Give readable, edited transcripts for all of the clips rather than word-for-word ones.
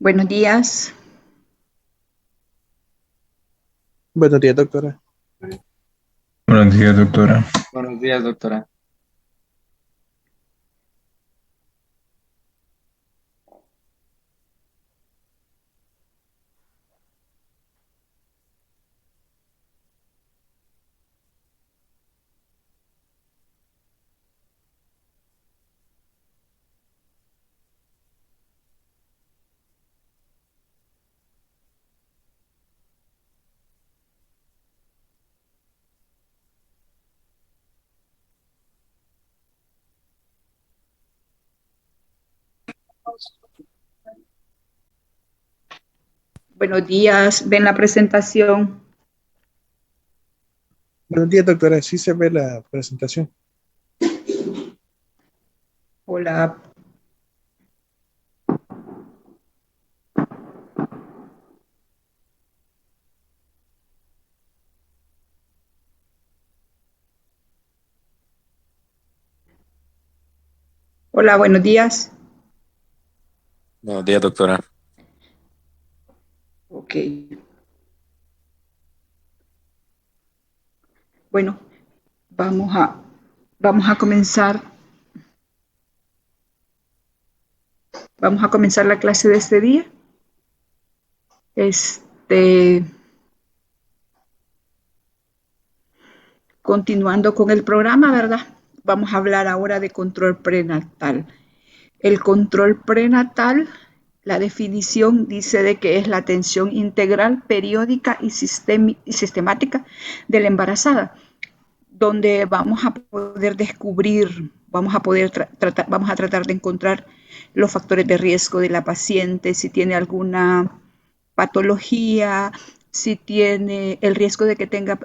Buenos días. Buenos días, doctora. Buenos días, doctora. Buenos días, doctora. Buenos días. ¿Ven la presentación? Buenos días, doctora. Sí se ve la presentación. Hola. Hola, buenos días. Buenos días, doctora. Ok. Bueno, vamos a, vamos a comenzar. Vamos a comenzar la clase de este día. Este, Continuando con el programa, ¿verdad? Vamos a hablar ahora de control prenatal. El control prenatal, la definición dice de que es la atención integral, periódica y sistemática de la embarazada, donde vamos a poder descubrir, vamos a tratar de encontrar los factores de riesgo de la paciente, si tiene alguna patología, si tiene el riesgo de que tenga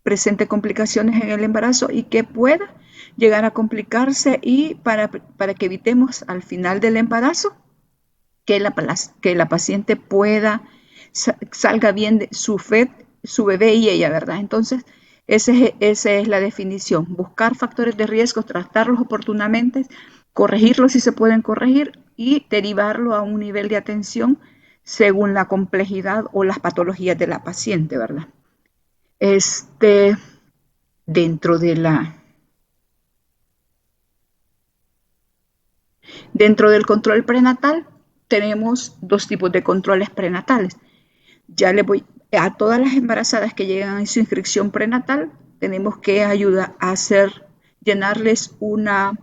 presente complicaciones en el embarazo y que pueda llegar a complicarse y para que evitemos al final del embarazo que la paciente pueda salga bien de su bebé y ella, ¿verdad? Entonces, esa es la definición, buscar factores de riesgo, tratarlos oportunamente, corregirlos si se pueden corregir y derivarlo a un nivel de atención según la complejidad o las patologías de la paciente, ¿verdad? Este, dentro de la, dentro del control prenatal tenemos dos tipos de controles prenatales. Ya le voy a todas las embarazadas que llegan a su inscripción prenatal, tenemos que ayudar a llenarles una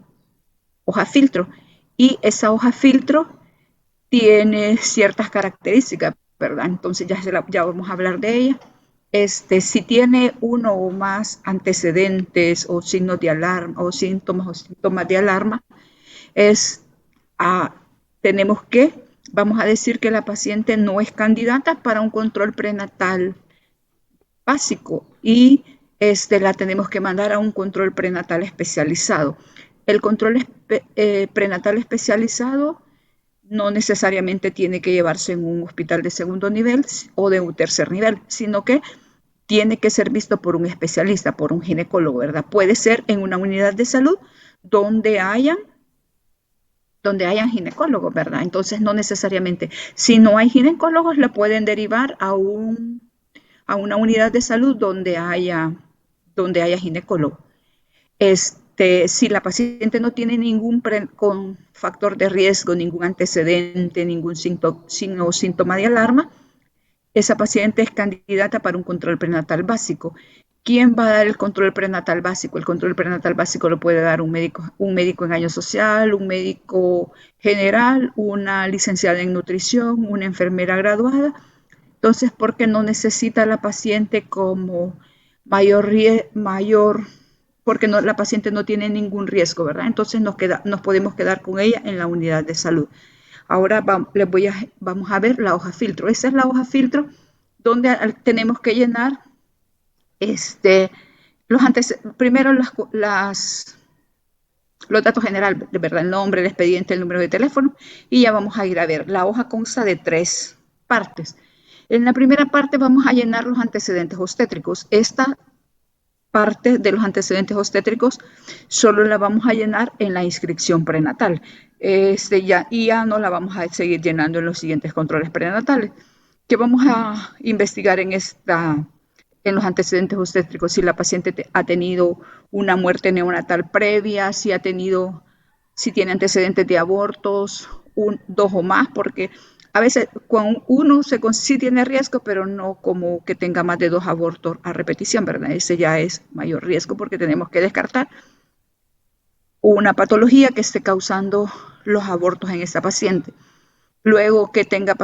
hoja filtro y esa hoja filtro tiene ciertas características, ¿verdad? Entonces ya vamos a hablar de ella. Si tiene uno o más antecedentes o signos de alarma o síntomas de alarma, es, ah, tenemos que, vamos a decir que la paciente no es candidata para un control prenatal básico y la tenemos que mandar a un control prenatal especializado. El control prenatal especializado no necesariamente tiene que llevarse en un hospital de segundo nivel o de un tercer nivel, sino que tiene que ser visto por un especialista, por un ginecólogo, ¿verdad? Puede ser en una unidad de salud donde hayan ginecólogos, ¿verdad? Entonces, no necesariamente. Si no hay ginecólogos, la pueden derivar a una unidad de salud donde haya ginecólogo. Si la paciente no tiene ningún con factor de riesgo, ningún antecedente, ningún signo o síntoma de alarma, esa paciente es candidata para un control prenatal básico. ¿Quién va a dar el control prenatal básico? El control prenatal básico lo puede dar un médico en año social, un médico general, una licenciada en nutrición, una enfermera graduada. Entonces, porque no necesita la paciente como mayor, porque no, la paciente no tiene ningún riesgo, ¿verdad? Entonces nos podemos quedar con ella en la unidad de salud. Ahora vamos a ver la hoja filtro. Esa es la hoja filtro donde tenemos que llenar este, primero los datos generales, de verdad, el nombre, el expediente, el número de teléfono, y ya vamos a ir a ver. La hoja consta de tres partes. En la primera parte vamos a llenar los antecedentes obstétricos. Esta parte de los antecedentes obstétricos solo la vamos a llenar en la inscripción prenatal. Ya no la vamos a seguir llenando en los siguientes controles prenatales. ¿Qué vamos a investigar en los antecedentes obstétricos? Si la paciente ha tenido una muerte neonatal previa, si tiene antecedentes de abortos, 2 o más, porque a veces cuando uno sí tiene riesgo, pero no como que tenga más de 2 abortos a repetición, ¿verdad? Ese ya es mayor riesgo porque tenemos que descartar una patología que esté causando los abortos en esta paciente. Luego que tenga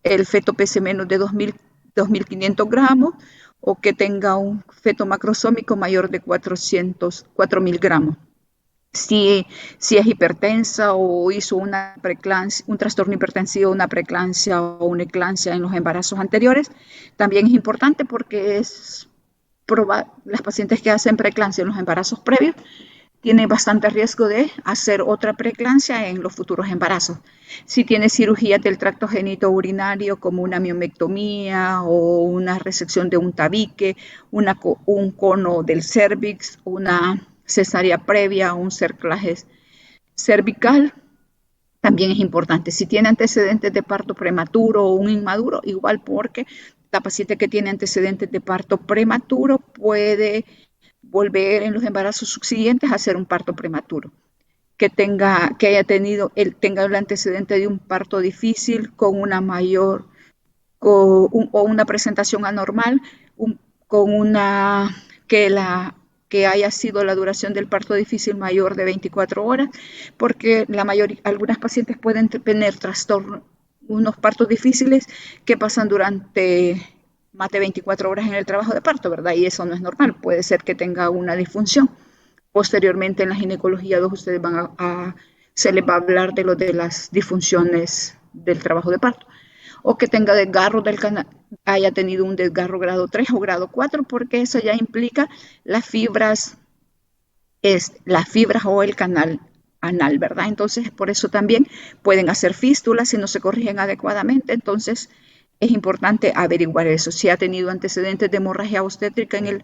el feto pese menos de 2.500 gramos o que tenga un feto macrosómico mayor de 4.000 gramos. Si es hipertensa o hizo una preeclampsia, un trastorno hipertensivo, una preeclampsia o una eclampsia en los embarazos anteriores, también es importante porque las pacientes que hacen preeclampsia en los embarazos previos tienen bastante riesgo de hacer otra preeclampsia en los futuros embarazos. Si tiene cirugías del tracto genitourinario como una miomectomía o una resección de un tabique, un cono del cérvix, una cesárea previa, un cerclaje cervical, también es importante. Si tiene antecedentes de parto prematuro o un inmaduro, igual, porque la paciente que tiene antecedentes de parto prematuro puede volver en los embarazos subsiguientes a hacer un parto prematuro. Que tenga el antecedente de un parto difícil con una o una presentación anormal, que haya sido la duración del parto difícil mayor de 24 horas, porque algunas pacientes pueden tener unos partos difíciles que pasan durante más de 24 horas en el trabajo de parto, ¿verdad? Y eso no es normal, puede ser que tenga una disfunción. Posteriormente en la ginecología 2 ustedes se les va a hablar de las disfunciones del trabajo de parto, o que tenga desgarro del canal, haya tenido un desgarro grado 3 o grado 4, porque eso ya implica las fibras o el canal anal, ¿verdad? Entonces, por eso también pueden hacer fístulas si no se corrigen adecuadamente. Entonces, es importante averiguar eso, si ha tenido antecedentes de hemorragia obstétrica en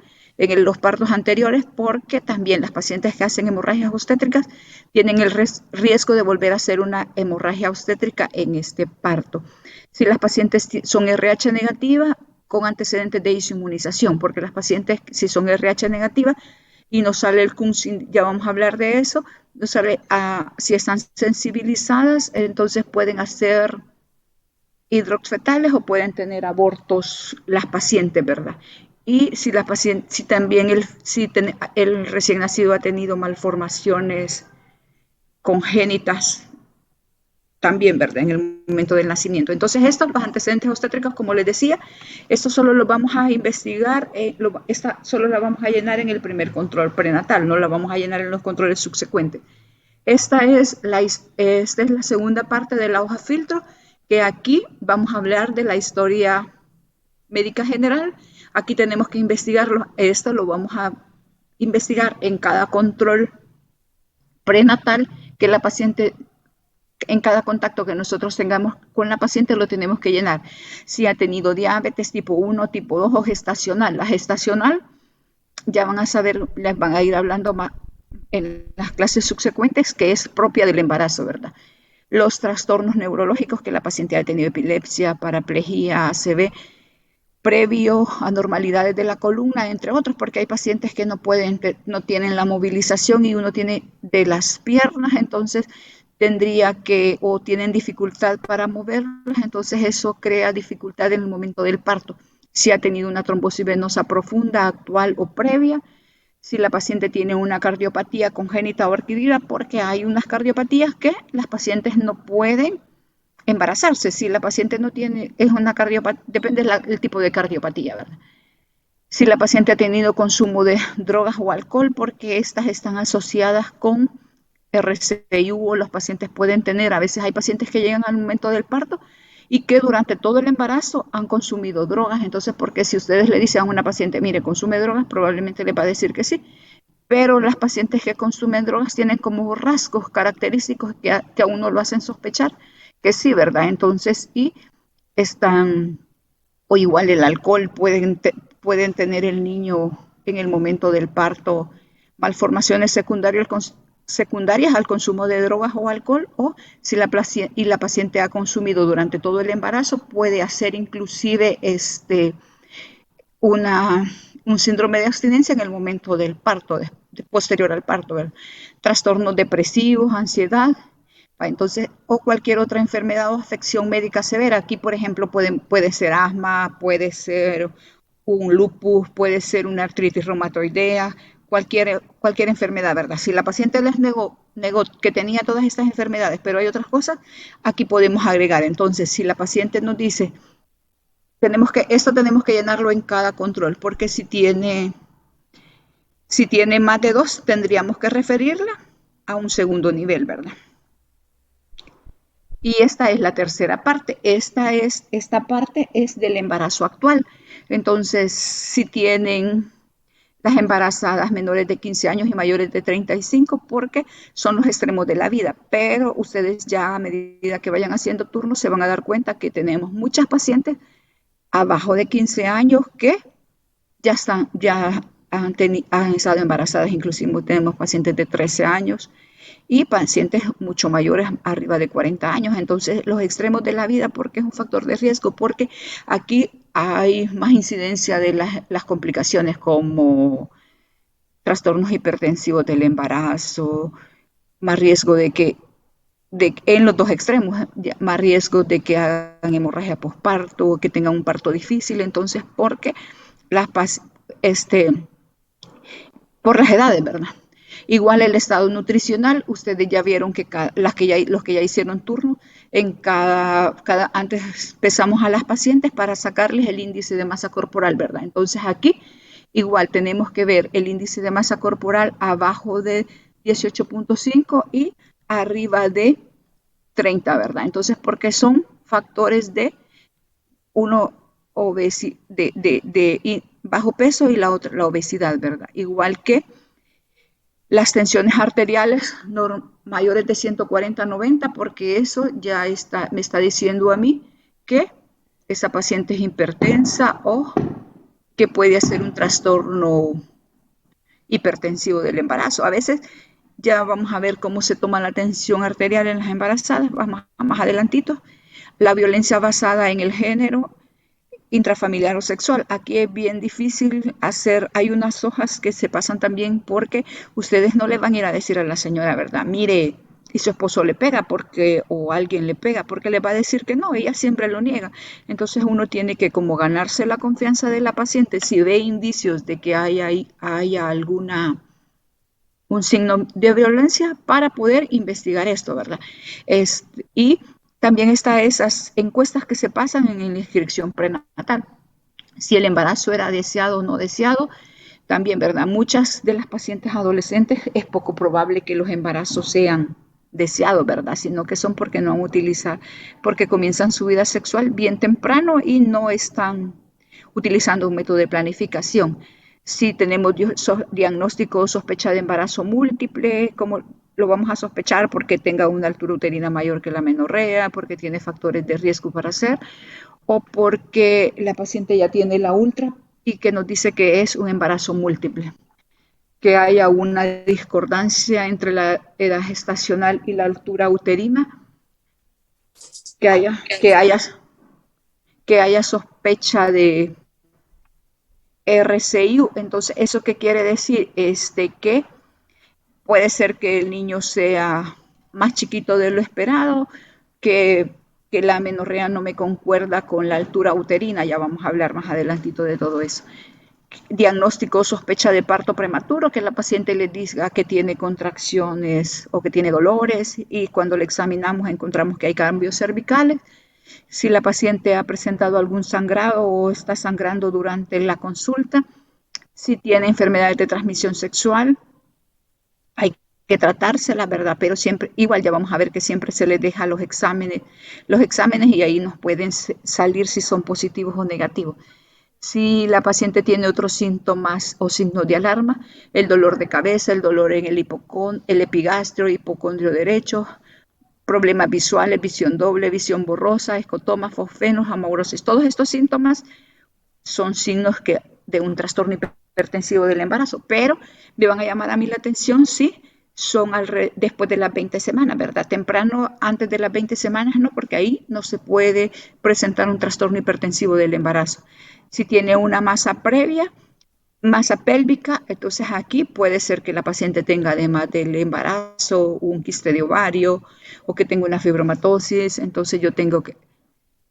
los partos anteriores, porque también las pacientes que hacen hemorragias obstétricas tienen el riesgo de volver a hacer una hemorragia obstétrica en este parto. Si las pacientes son RH negativa con antecedentes de inmunización, porque las pacientes, si son RH negativas y no sale el CUNSIN, ya vamos a hablar de eso, no sale si están sensibilizadas, entonces pueden hacer hidroxfetales o pueden tener abortos las pacientes, ¿verdad? Y si también el recién nacido ha tenido malformaciones congénitas también, ¿verdad? En el momento del nacimiento. Entonces, los antecedentes obstétricos, como les decía, esto solo lo vamos a investigar, solo la vamos a llenar en el primer control prenatal, no la vamos a llenar en los controles subsecuentes. Esta es la segunda parte de la hoja filtro, que aquí vamos a hablar de la historia médica general. Aquí tenemos que investigarlo. Esto lo vamos a investigar en cada control prenatal que la paciente, en cada contacto que nosotros tengamos con la paciente, lo tenemos que llenar. Si ha tenido diabetes tipo 1, tipo 2 o gestacional. La gestacional ya van a saber, les van a ir hablando más en las clases subsecuentes, que es propia del embarazo, ¿verdad? Los trastornos neurológicos que la paciente ha tenido, epilepsia, paraplegia, ACV, previo, anormalidades de la columna, entre otros, porque hay pacientes que no tienen la movilización y uno tiene de las piernas, entonces o tienen dificultad para moverlas, entonces eso crea dificultad en el momento del parto. Si ha tenido una trombosis venosa profunda, actual o previa, si la paciente tiene una cardiopatía congénita o adquirida, porque hay unas cardiopatías que las pacientes no pueden embarazarse. Si la paciente no tiene, es una cardiopatía, depende del tipo de cardiopatía, ¿verdad? Si la paciente ha tenido consumo de drogas o alcohol, porque estas están asociadas con RCIU, los pacientes pueden tener, a veces hay pacientes que llegan al momento del parto y que durante todo el embarazo han consumido drogas. Entonces, porque si ustedes le dicen a una paciente, mire, consume drogas, probablemente le va a decir que sí, pero las pacientes que consumen drogas tienen como rasgos característicos que a uno lo hacen sospechar que sí, ¿verdad? Entonces, o igual el alcohol, pueden tener el niño en el momento del parto, malformaciones secundarias al consumo de drogas o alcohol, o si la paciente ha consumido durante todo el embarazo, puede hacer inclusive un síndrome de abstinencia en el momento del parto, posterior al parto, ¿verdad? Trastornos depresivos, ansiedad, entonces, o cualquier otra enfermedad o afección médica severa. Aquí, por ejemplo, puede ser asma, puede ser un lupus, puede ser una artritis reumatoidea, cualquier enfermedad, ¿verdad? Si la paciente les negó que tenía todas estas enfermedades, pero hay otras cosas, aquí podemos agregar. Entonces, si la paciente nos dice, esto tenemos que llenarlo en cada control, porque si tiene más de 2, tendríamos que referirla a un segundo nivel, ¿verdad? Y esta es la tercera parte. Esta parte es del embarazo actual. Entonces, si tienen las embarazadas menores de 15 años y mayores de 35, porque son los extremos de la vida. Pero ustedes ya a medida que vayan haciendo turnos se van a dar cuenta que tenemos muchas pacientes abajo de 15 años que ya han estado embarazadas, inclusive tenemos pacientes de 13 años y pacientes mucho mayores, arriba de 40 años. Entonces, los extremos de la vida, porque es un factor de riesgo, porque aquí hay más incidencia de las complicaciones como trastornos hipertensivos del embarazo, más riesgo en los dos extremos, más riesgo de que hagan hemorragia posparto, que tengan un parto difícil. Entonces, porque por las edades, ¿verdad? Igual el estado nutricional, ustedes ya vieron que los que ya hicieron turno, antes pesamos a las pacientes para sacarles el índice de masa corporal, ¿verdad? Entonces aquí igual tenemos que ver el índice de masa corporal abajo de 18.5 y arriba de 30, ¿verdad? Entonces, porque son factores de bajo peso y la obesidad, ¿verdad? Igual que las tensiones arteriales mayores de 140/90, porque eso ya me está diciendo a mí que esa paciente es hipertensa o que puede ser un trastorno hipertensivo del embarazo. A veces ya vamos a ver cómo se toma la tensión arterial en las embarazadas, vamos más adelantito. La violencia basada en el género, intrafamiliar o sexual. Aquí es bien difícil hay unas hojas que se pasan también porque ustedes no le van a ir a decir a la señora, ¿verdad? Mire, y su esposo le pega o alguien le pega, porque le va a decir que no, ella siempre lo niega. Entonces uno tiene que como ganarse la confianza de la paciente si ve indicios de que haya un signo de violencia para poder investigar esto, ¿verdad? Y también están esas encuestas que se pasan en la inscripción prenatal. Si el embarazo era deseado o no deseado, también, ¿verdad? Muchas de las pacientes adolescentes es poco probable que los embarazos sean deseados, ¿verdad? Sino que son porque no han utilizado, porque comienzan su vida sexual bien temprano y no están utilizando un método de planificación. Si tenemos diagnóstico o sospecha de embarazo múltiple, ¿cómo lo vamos a sospechar? Porque tenga una altura uterina mayor que la menorrea, porque tiene factores de riesgo para hacer, o porque la paciente ya tiene la ultra y que nos dice que es un embarazo múltiple, que haya una discordancia entre la edad gestacional y la altura uterina, que haya sospecha de RCIU. Entonces, ¿eso qué quiere decir? Que puede ser que el niño sea más chiquito de lo esperado, que la menorrea no me concuerda con la altura uterina. Ya vamos a hablar más adelantito de todo eso. Diagnóstico, sospecha de parto prematuro, que la paciente le diga que tiene contracciones o que tiene dolores, y cuando le examinamos encontramos que hay cambios cervicales. Si la paciente ha presentado algún sangrado o está sangrando durante la consulta, si tiene enfermedades de transmisión sexual, hay que tratársela, ¿verdad? Pero siempre, igual ya vamos a ver que siempre se les deja los exámenes y ahí nos pueden salir si son positivos o negativos. Si la paciente tiene otros síntomas o signos de alarma, el dolor de cabeza, el dolor en el epigastrio, hipocondrio derecho, problemas visuales, visión doble, visión borrosa, escotomas, fosfenos, amaurosis. Todos estos síntomas son signos de un trastorno hipertensivo del embarazo, pero me van a llamar a mí la atención si son después de las 20 semanas, ¿verdad? Temprano, antes de las 20 semanas, no, porque ahí no se puede presentar un trastorno hipertensivo del embarazo. Si tiene una masa previa, masa pélvica, entonces aquí puede ser que la paciente tenga, además del embarazo, un quiste de ovario o que tenga una fibromatosis, entonces yo tengo que...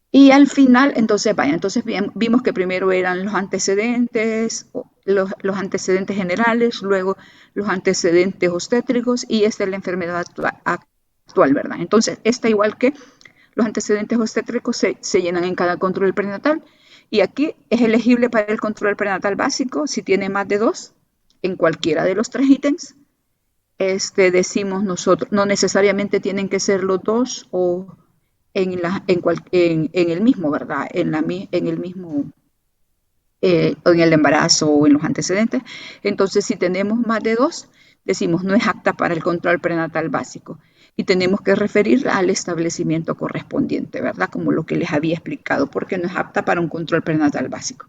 Y al final, entonces, vaya, entonces vimos que primero eran los antecedentes, los antecedentes generales, luego los antecedentes obstétricos y esta es la enfermedad actual, ¿verdad? Entonces, esta igual que los antecedentes obstétricos se llenan en cada control prenatal y aquí es elegible para el control prenatal básico si tiene más de 2 en cualquiera de los 3 ítems. Decimos nosotros, no necesariamente tienen que ser los 2 o en el mismo, ¿verdad? En el mismo, en el embarazo o en los antecedentes. Entonces, si tenemos más de 2, decimos no es apta para el control prenatal básico y tenemos que referirla al establecimiento correspondiente, ¿verdad? Como lo que les había explicado, porque no es apta para un control prenatal básico.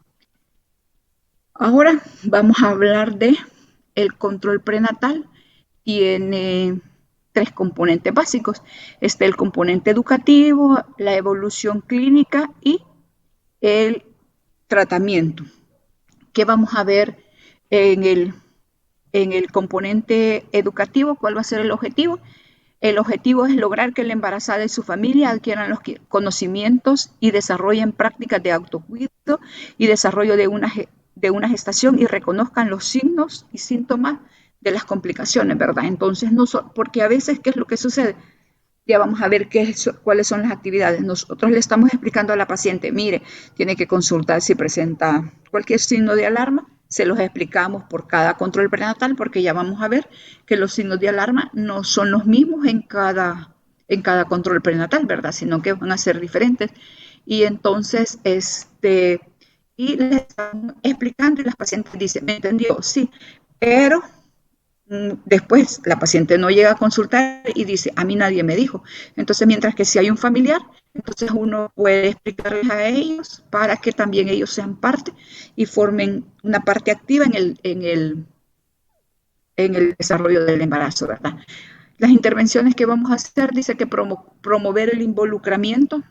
Ahora vamos a hablar de el control prenatal. Tiene 3 componentes básicos. Está el componente educativo, la evolución clínica y el tratamiento. ¿Qué vamos a ver en el componente educativo? ¿Cuál va a ser el objetivo? El objetivo es lograr que la embarazada y su familia adquieran los conocimientos y desarrollen prácticas de autocuidado y desarrollo de una gestación y reconozcan los signos y síntomas de las complicaciones, ¿verdad? Entonces, porque a veces, ¿qué es lo que sucede? Ya vamos a ver cuáles son las actividades. Nosotros le estamos explicando a la paciente, mire, tiene que consultar si presenta cualquier signo de alarma. Se los explicamos por cada control prenatal porque ya vamos a ver que los signos de alarma no son los mismos en cada control prenatal, ¿verdad? Sino que van a ser diferentes. Y entonces, y les estamos explicando y las pacientes dicen, ¿me entendió? Sí, pero después la paciente no llega a consultar y dice, a mí nadie me dijo. Entonces, mientras que si hay un familiar, entonces uno puede explicarles a ellos para que también ellos sean parte y formen una parte activa en el desarrollo del embarazo, ¿verdad? Las intervenciones que vamos a hacer, dice que promover el involucramiento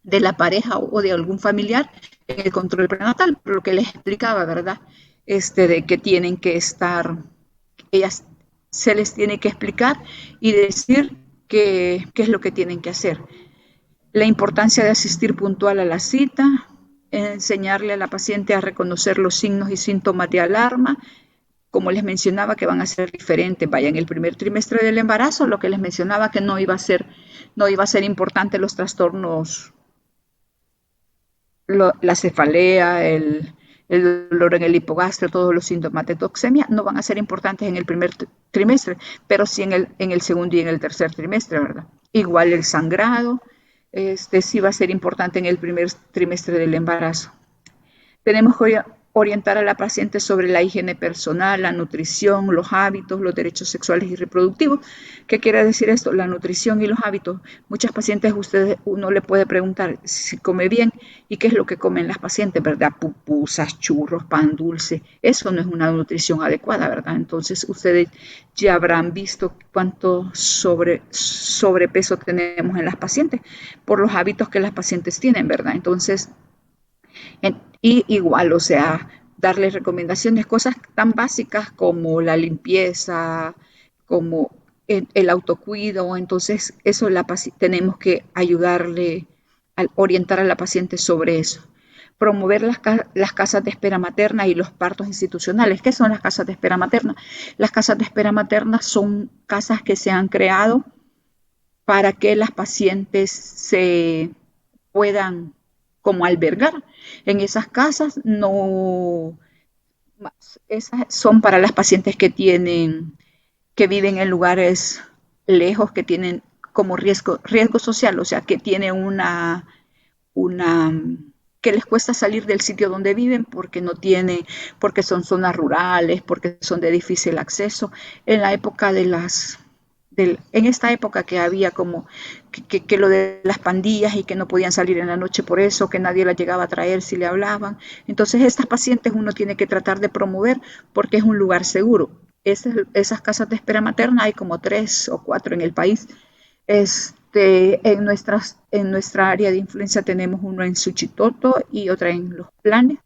de la pareja o de algún familiar en el control prenatal, por lo que les explicaba, ¿verdad? De que tienen que estar... Ellas se les tiene que explicar y decir qué es lo que tienen que hacer. La importancia de asistir puntual a la cita, enseñarle a la paciente a reconocer los signos y síntomas de alarma, como les mencionaba que van a ser diferentes. Vaya, en el primer trimestre del embarazo, lo que les mencionaba que no iba a ser importante los trastornos, la cefalea, el dolor en el hipogastrio, todos los síntomas de toxemia no van a ser importantes en el primer trimestre, pero sí en el segundo y en el tercer trimestre, ¿verdad? Igual el sangrado, sí va a ser importante en el primer trimestre del embarazo. Tenemos que orientar a la paciente sobre la higiene personal, la nutrición, los hábitos, los derechos sexuales y reproductivos. ¿Qué quiere decir esto? La nutrición y los hábitos. Muchas pacientes, uno le puede preguntar si come bien y qué es lo que comen las pacientes, ¿verdad? Pupusas, churros, pan dulce. Eso no es una nutrición adecuada, ¿verdad? Entonces, ustedes ya habrán visto cuánto sobrepeso tenemos en las pacientes por los hábitos que las pacientes tienen, ¿verdad? Entonces, y igual, o sea, darles recomendaciones, cosas tan básicas como la limpieza, como el autocuido. Entonces, eso tenemos que ayudarle a orientar a la paciente sobre eso. Promover las casas de espera materna y los partos institucionales. ¿Qué son las casas de espera materna? Las casas de espera materna son casas que se han creado para que las pacientes se puedan como albergar. En esas casas esas son para las pacientes que viven en lugares lejos, que tienen como riesgo social, o sea, que tienen que les cuesta salir del sitio donde viven porque son zonas rurales, porque son de difícil acceso. En la época de las en esta época que había como que lo de las pandillas y que no podían salir en la noche por eso, que nadie las llegaba a traer si le hablaban. Entonces estas pacientes uno tiene que tratar de promover porque es un lugar seguro. Esas casas de espera materna hay como 3 o 4 en el país. En nuestra área de influencia tenemos uno en Suchitoto y otra en Los Planes,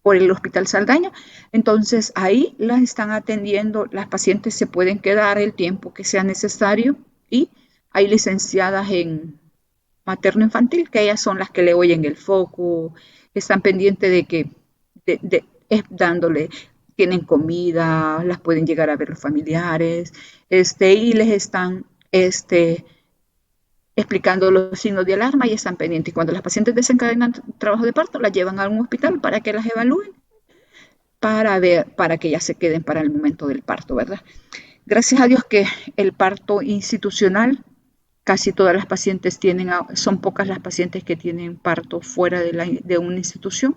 por el Hospital Saldaña. Entonces ahí las están atendiendo, las pacientes se pueden quedar el tiempo que sea necesario y hay licenciadas en materno-infantil, que ellas son las que le oyen el foco, están pendientes de que dándole, tienen comida, las pueden llegar a ver los familiares, y les están explicando los signos de alarma y están pendientes. Y cuando las pacientes desencadenan trabajo de parto, las llevan a un hospital para que las evalúen, para que ya se queden para el momento del parto, ¿verdad? Gracias a Dios que el parto institucional, casi todas las pacientes son pocas las pacientes que tienen parto fuera de una institución.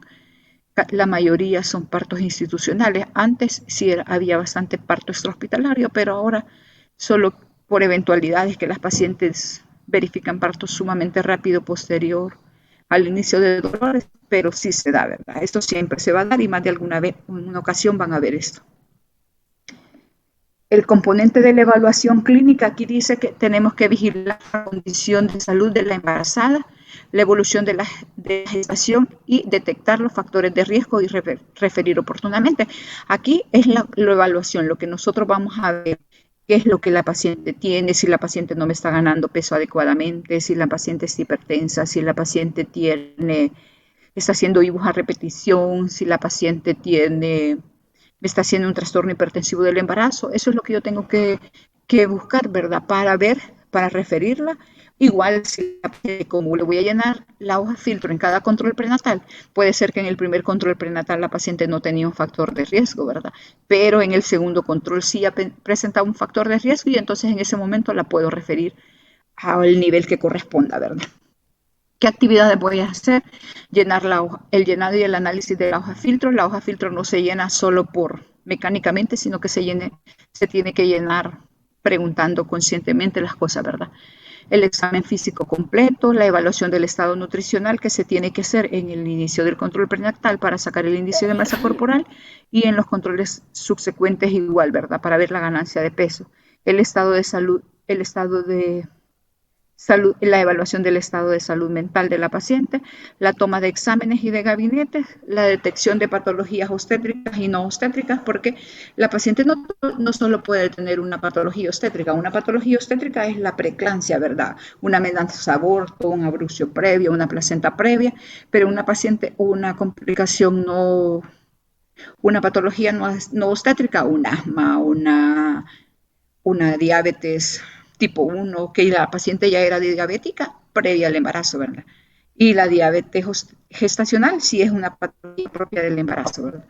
La mayoría son partos institucionales. Antes sí había bastante parto extrahospitalario, pero ahora solo por eventualidades que las pacientes verifican parto sumamente rápido posterior al inicio de dolores, pero sí se da, ¿verdad? Esto siempre se va a dar y más de alguna vez, en una ocasión van a ver esto. El componente de la evaluación clínica, aquí dice que tenemos que vigilar la condición de salud de la embarazada, la evolución de la gestación y detectar los factores de riesgo y referir oportunamente. Aquí es la evaluación, lo que nosotros vamos a ver, qué es lo que la paciente tiene, si la paciente no me está ganando peso adecuadamente, si la paciente es hipertensa, si la paciente está haciendo IBUs a repetición, si la paciente me está haciendo un trastorno hipertensivo del embarazo. Eso es lo que yo tengo que buscar, ¿verdad? Para referirla. Igual, como le voy a llenar la hoja filtro en cada control prenatal, puede ser que en el primer control prenatal la paciente no tenía un factor de riesgo, ¿verdad? Pero en el segundo control sí presentaba un factor de riesgo y entonces en ese momento la puedo referir al nivel que corresponda, ¿verdad? ¿Qué actividades voy a hacer? Llenar la hoja, el llenado y el análisis de la hoja filtro. La hoja filtro no se llena solo mecánicamente, sino que se tiene que llenar preguntando conscientemente las cosas, ¿verdad? El examen físico completo, la evaluación del estado nutricional que se tiene que hacer en el inicio del control prenatal para sacar el índice de masa corporal y en los controles subsecuentes igual, ¿verdad? Para ver la ganancia de peso. El estado de salud, la evaluación del estado de salud mental de la paciente, la toma de exámenes y de gabinetes, la detección de patologías obstétricas y no obstétricas, porque la paciente no solo puede tener una patología obstétrica es la preeclampsia, ¿verdad? Una amenaza de aborto, un abrupcio previo, una placenta previa, pero una paciente o una complicación una patología no obstétrica, un asma, una diabetes tipo 1, que la paciente ya era diabética previa al embarazo, ¿verdad? Y la diabetes gestacional sí es una patología propia del embarazo, ¿verdad?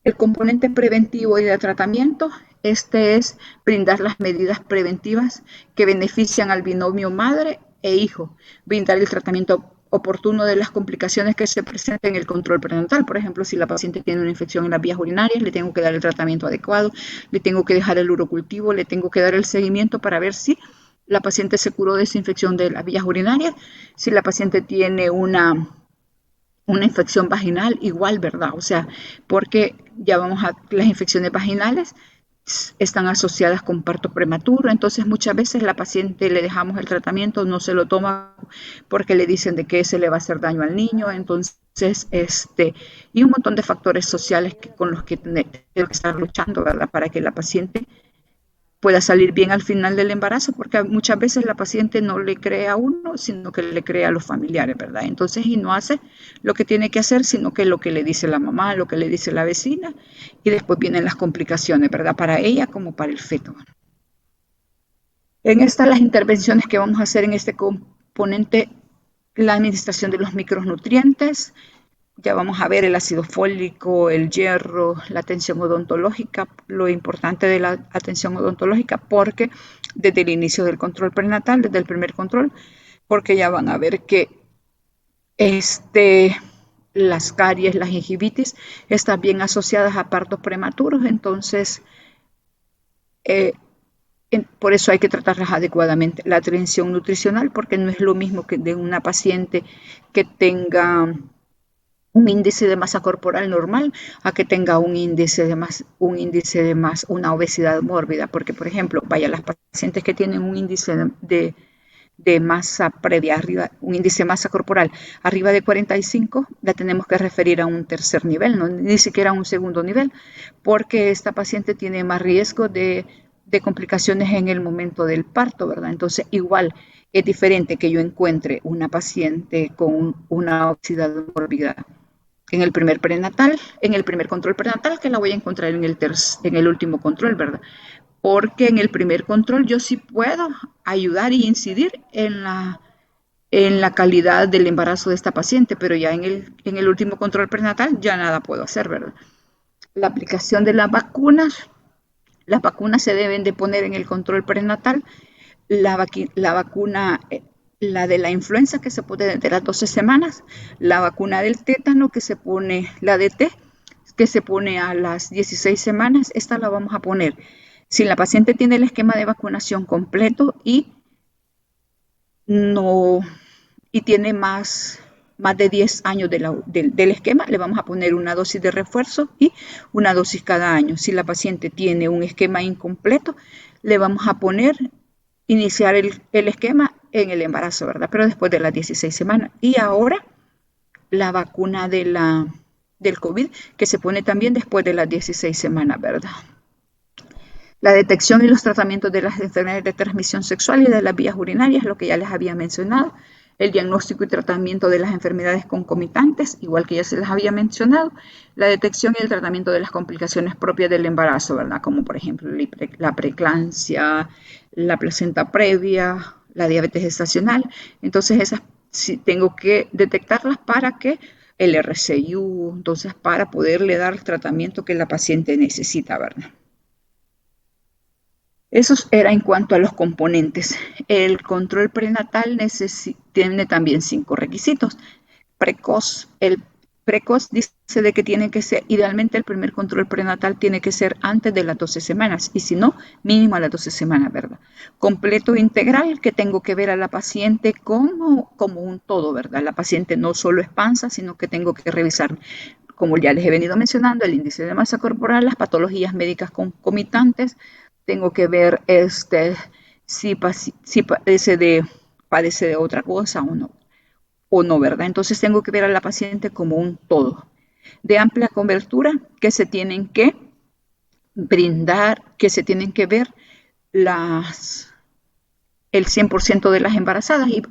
El componente preventivo y de tratamiento, es brindar las medidas preventivas que benefician al binomio madre e hijo, brindar el tratamiento oportuno de las complicaciones que se presentan en el control prenatal. Por ejemplo, si la paciente tiene una infección en las vías urinarias, le tengo que dar el tratamiento adecuado, le tengo que dejar el urocultivo, le tengo que dar el seguimiento para ver si la paciente se curó de esa infección de las vías urinarias, si la paciente tiene una infección vaginal, igual, ¿verdad? O sea, porque ya las infecciones vaginales están asociadas con parto prematuro, entonces muchas veces la paciente le dejamos el tratamiento, no se lo toma porque le dicen de que se le va a hacer daño al niño, entonces, y un montón de factores sociales con los que tenemos que estar luchando, ¿verdad? Para que la paciente pueda salir bien al final del embarazo, porque muchas veces la paciente no le cree a uno, sino que le cree a los familiares, ¿verdad? Entonces, y no hace lo que tiene que hacer, sino que lo que le dice la mamá, lo que le dice la vecina, y después vienen las complicaciones, ¿verdad? Para ella como para el feto. En estas las intervenciones que vamos a hacer en este componente, la administración de los micronutrientes, ya vamos a ver el ácido fólico, el hierro, la atención odontológica, lo importante de la atención odontológica, porque desde el inicio del control prenatal, desde el primer control, porque ya van a ver que las caries, las gingivitis, están bien asociadas a partos prematuros, entonces Por eso hay que tratarlas adecuadamente. La atención nutricional, porque no es lo mismo que de una paciente que tenga un índice de masa corporal normal a que tenga una obesidad mórbida, porque por ejemplo, las pacientes que tienen un índice de masa previa arriba, un índice de masa corporal arriba de 45, la tenemos que referir a un tercer nivel, no ni siquiera a un segundo nivel, porque esta paciente tiene más riesgo de complicaciones en el momento del parto, ¿verdad? Entonces, igual es diferente que yo encuentre una paciente con una obesidad mórbida en el primer prenatal, en el primer control prenatal, que la voy a encontrar en el último control, ¿verdad? Porque en el primer control yo sí puedo ayudar y incidir en la calidad del embarazo de esta paciente, pero ya en el último control prenatal ya nada puedo hacer, ¿verdad? La aplicación de las vacunas se deben de poner en el control prenatal. La vacuna, la de la influenza que se pone desde las 12 semanas, la vacuna del tétano que se pone, la DT, que se pone a las 16 semanas, esta la vamos a poner si la paciente tiene el esquema de vacunación completo y no y tiene más de 10 años del esquema, le vamos a poner una dosis de refuerzo y una dosis cada año. Si la paciente tiene un esquema incompleto, le vamos a iniciar el esquema en el embarazo, ¿verdad? Pero después de las 16 semanas. Y ahora la vacuna del COVID, que se pone también después de las 16 semanas, ¿verdad? La detección y los tratamientos de las enfermedades de transmisión sexual y de las vías urinarias, lo que ya les había mencionado. El diagnóstico y tratamiento de las enfermedades concomitantes, igual que ya se les había mencionado. La detección y el tratamiento de las complicaciones propias del embarazo, ¿verdad? Como por ejemplo la preeclampsia, la placenta previa, la diabetes gestacional. Entonces esas sí tengo que detectarlas para que el RCIU, entonces para poderle dar el tratamiento que la paciente necesita, ¿verdad? Eso era en cuanto a los componentes. El control prenatal tiene también 5 requisitos. Precoz. El precoz dice de que tiene que ser, idealmente el primer control prenatal tiene que ser antes de las 12 semanas y si no, mínimo a las 12 semanas, ¿verdad? Completo integral, que tengo que ver a la paciente como un todo, ¿verdad? La paciente no solo es panza, sino que tengo que revisar, como ya les he venido mencionando, el índice de masa corporal, las patologías médicas concomitantes. Tengo que ver si padece de otra cosa o no, ¿verdad? Entonces tengo que ver a la paciente como un todo. De amplia cobertura, que se tienen que brindar, que se tienen que ver el 100% de las embarazadas y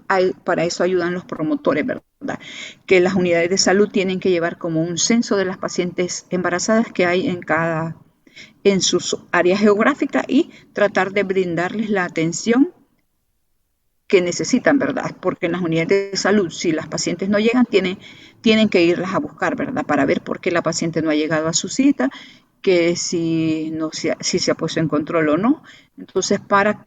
para eso ayudan los promotores, ¿verdad? Que las unidades de salud tienen que llevar como un censo de las pacientes embarazadas que hay en sus áreas geográficas y tratar de brindarles la atención que necesitan, ¿verdad? Porque en las unidades de salud, si las pacientes no llegan, tienen que irlas a buscar, ¿verdad? Para ver por qué la paciente no ha llegado a su cita, que si se ha puesto en control o no. Entonces, para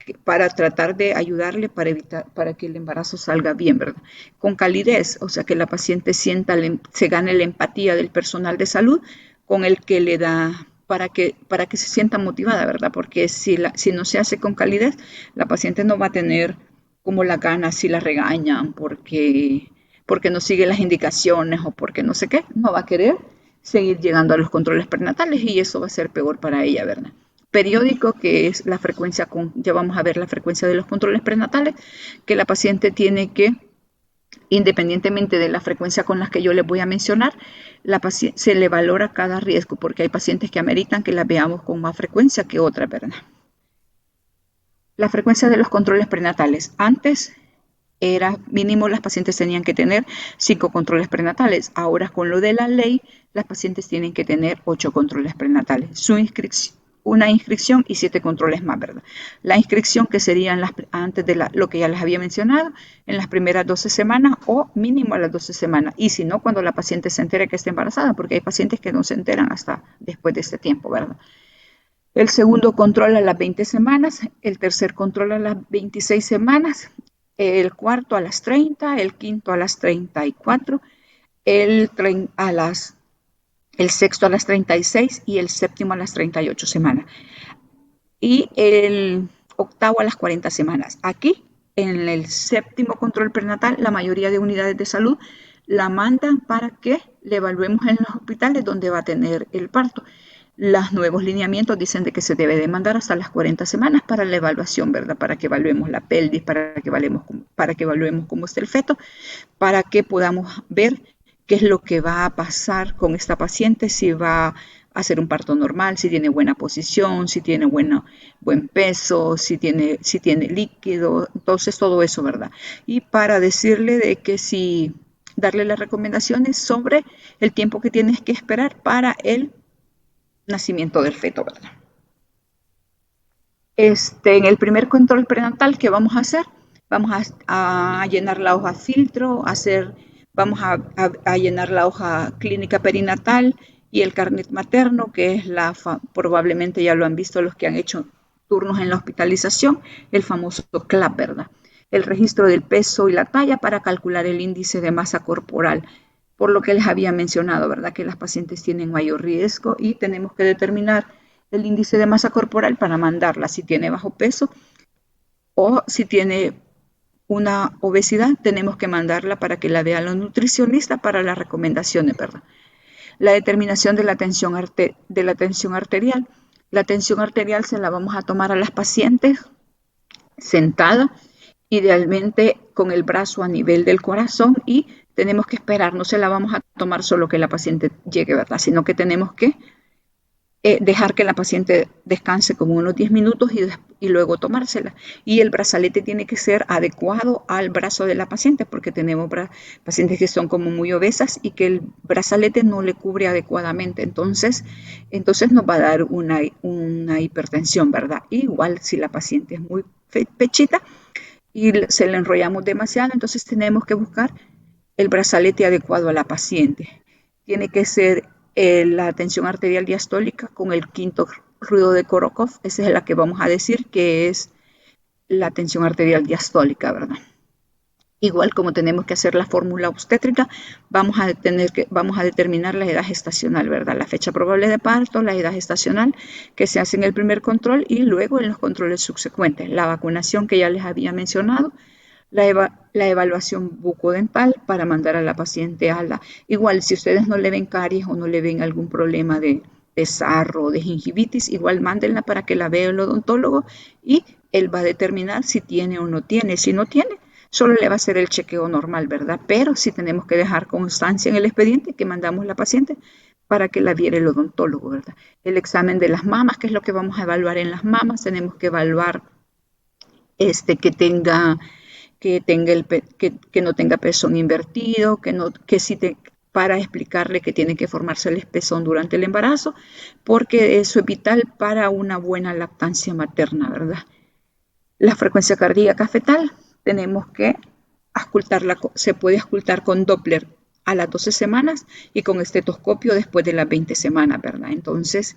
tratar de ayudarle para que el embarazo salga bien, ¿verdad? Con calidez, o sea, que la paciente se gane la empatía del personal de salud con el que le da para que se sienta motivada, ¿verdad? Porque si no se hace con calidez, la paciente no va a tener como la gana si la regañan porque no sigue las indicaciones o porque no sé qué, no va a querer seguir llegando a los controles prenatales y eso va a ser peor para ella, ¿verdad? Periódico, que es la frecuencia, ya vamos a ver la frecuencia de los controles prenatales, que la paciente tiene que, independientemente de la frecuencia con las que yo les voy a mencionar, se le valora cada riesgo, porque hay pacientes que ameritan que las veamos con más frecuencia que otras, ¿verdad? La frecuencia de los controles prenatales. Antes era mínimo, las pacientes tenían que tener 5 controles prenatales. Ahora con lo de la ley, las pacientes tienen que tener 8 controles prenatales. Una inscripción y 7 controles más, ¿verdad? La inscripción, que serían antes de lo que ya les había mencionado, en las primeras 12 semanas o mínimo a las 12 semanas. Y si no, cuando la paciente se entere que está embarazada, porque hay pacientes que no se enteran hasta después de este tiempo, ¿verdad? El segundo control a las 20 semanas, el tercer control a las 26 semanas, el cuarto a las 30, el quinto a las 34, el sexto a las 36 y el séptimo a las 38 semanas. Y el octavo a las 40 semanas. Aquí, en el séptimo control prenatal, la mayoría de unidades de salud la mandan para que le evaluemos en los hospitales donde va a tener el parto. Los nuevos lineamientos dicen de que se debe de mandar hasta las 40 semanas para la evaluación, ¿verdad? Para que evaluemos la pelvis, para que evaluemos cómo está el feto, para que podamos ver qué es lo que va a pasar con esta paciente, si va a hacer un parto normal, si tiene buena posición, si tiene buen peso, si tiene líquido, entonces todo eso, ¿verdad? Y para decirle de que si darle las recomendaciones sobre el tiempo que tienes que esperar para el nacimiento del feto, ¿verdad? En el primer control prenatal que vamos a hacer, vamos a llenar la hoja filtro, vamos a llenar la hoja clínica perinatal y el carnet materno, que es probablemente ya lo han visto los que han hecho turnos en la hospitalización, el famoso CLAP, ¿verdad? El registro del peso y la talla para calcular el índice de masa corporal, por lo que les había mencionado, ¿verdad? Que las pacientes tienen mayor riesgo y tenemos que determinar el índice de masa corporal para mandarla si tiene bajo peso o si tiene una obesidad, tenemos que mandarla para que la vea la nutricionista para las recomendaciones, ¿verdad? La determinación de la tensión arterial. La tensión arterial se la vamos a tomar a las pacientes sentada, idealmente con el brazo a nivel del corazón, y tenemos que esperar, no se la vamos a tomar solo que la paciente llegue, ¿verdad? Sino que tenemos que dejar que la paciente descanse como unos 10 minutos y luego tomársela. Y el brazalete tiene que ser adecuado al brazo de la paciente, porque tenemos pacientes que son como muy obesas y que el brazalete no le cubre adecuadamente. Entonces nos va a dar una hipertensión, ¿verdad? Igual si la paciente es muy pechita y se le enrollamos demasiado, entonces tenemos que buscar el brazalete adecuado a la paciente. Tiene que ser la tensión arterial diastólica con el quinto ruido de Korokov. Esa es la que vamos a decir que es la tensión arterial diastólica, ¿verdad? Igual como tenemos que hacer la fórmula obstétrica, vamos a determinar la edad gestacional, ¿verdad? La fecha probable de parto, la edad gestacional que se hace en el primer control y luego en los controles subsecuentes. La vacunación que ya les había mencionado, la evaluación bucodental para mandar a la paciente igual si ustedes no le ven caries o no le ven algún problema de sarro o de gingivitis, igual mándenla para que la vea el odontólogo y él va a determinar si tiene o no tiene. Si no tiene, solo le va a hacer el chequeo normal, ¿verdad? Pero sí tenemos que dejar constancia en el expediente que mandamos la paciente para que la viera el odontólogo, ¿verdad? El examen de las mamas, que es lo que vamos a evaluar en las mamas, tenemos que evaluar que no tenga pezón invertido, para explicarle que tiene que formarse el pezón durante el embarazo, porque eso es vital para una buena lactancia materna, ¿verdad? La frecuencia cardíaca fetal, tenemos que se puede auscultar con Doppler a las 12 semanas y con estetoscopio después de las 20 semanas, ¿verdad? Entonces,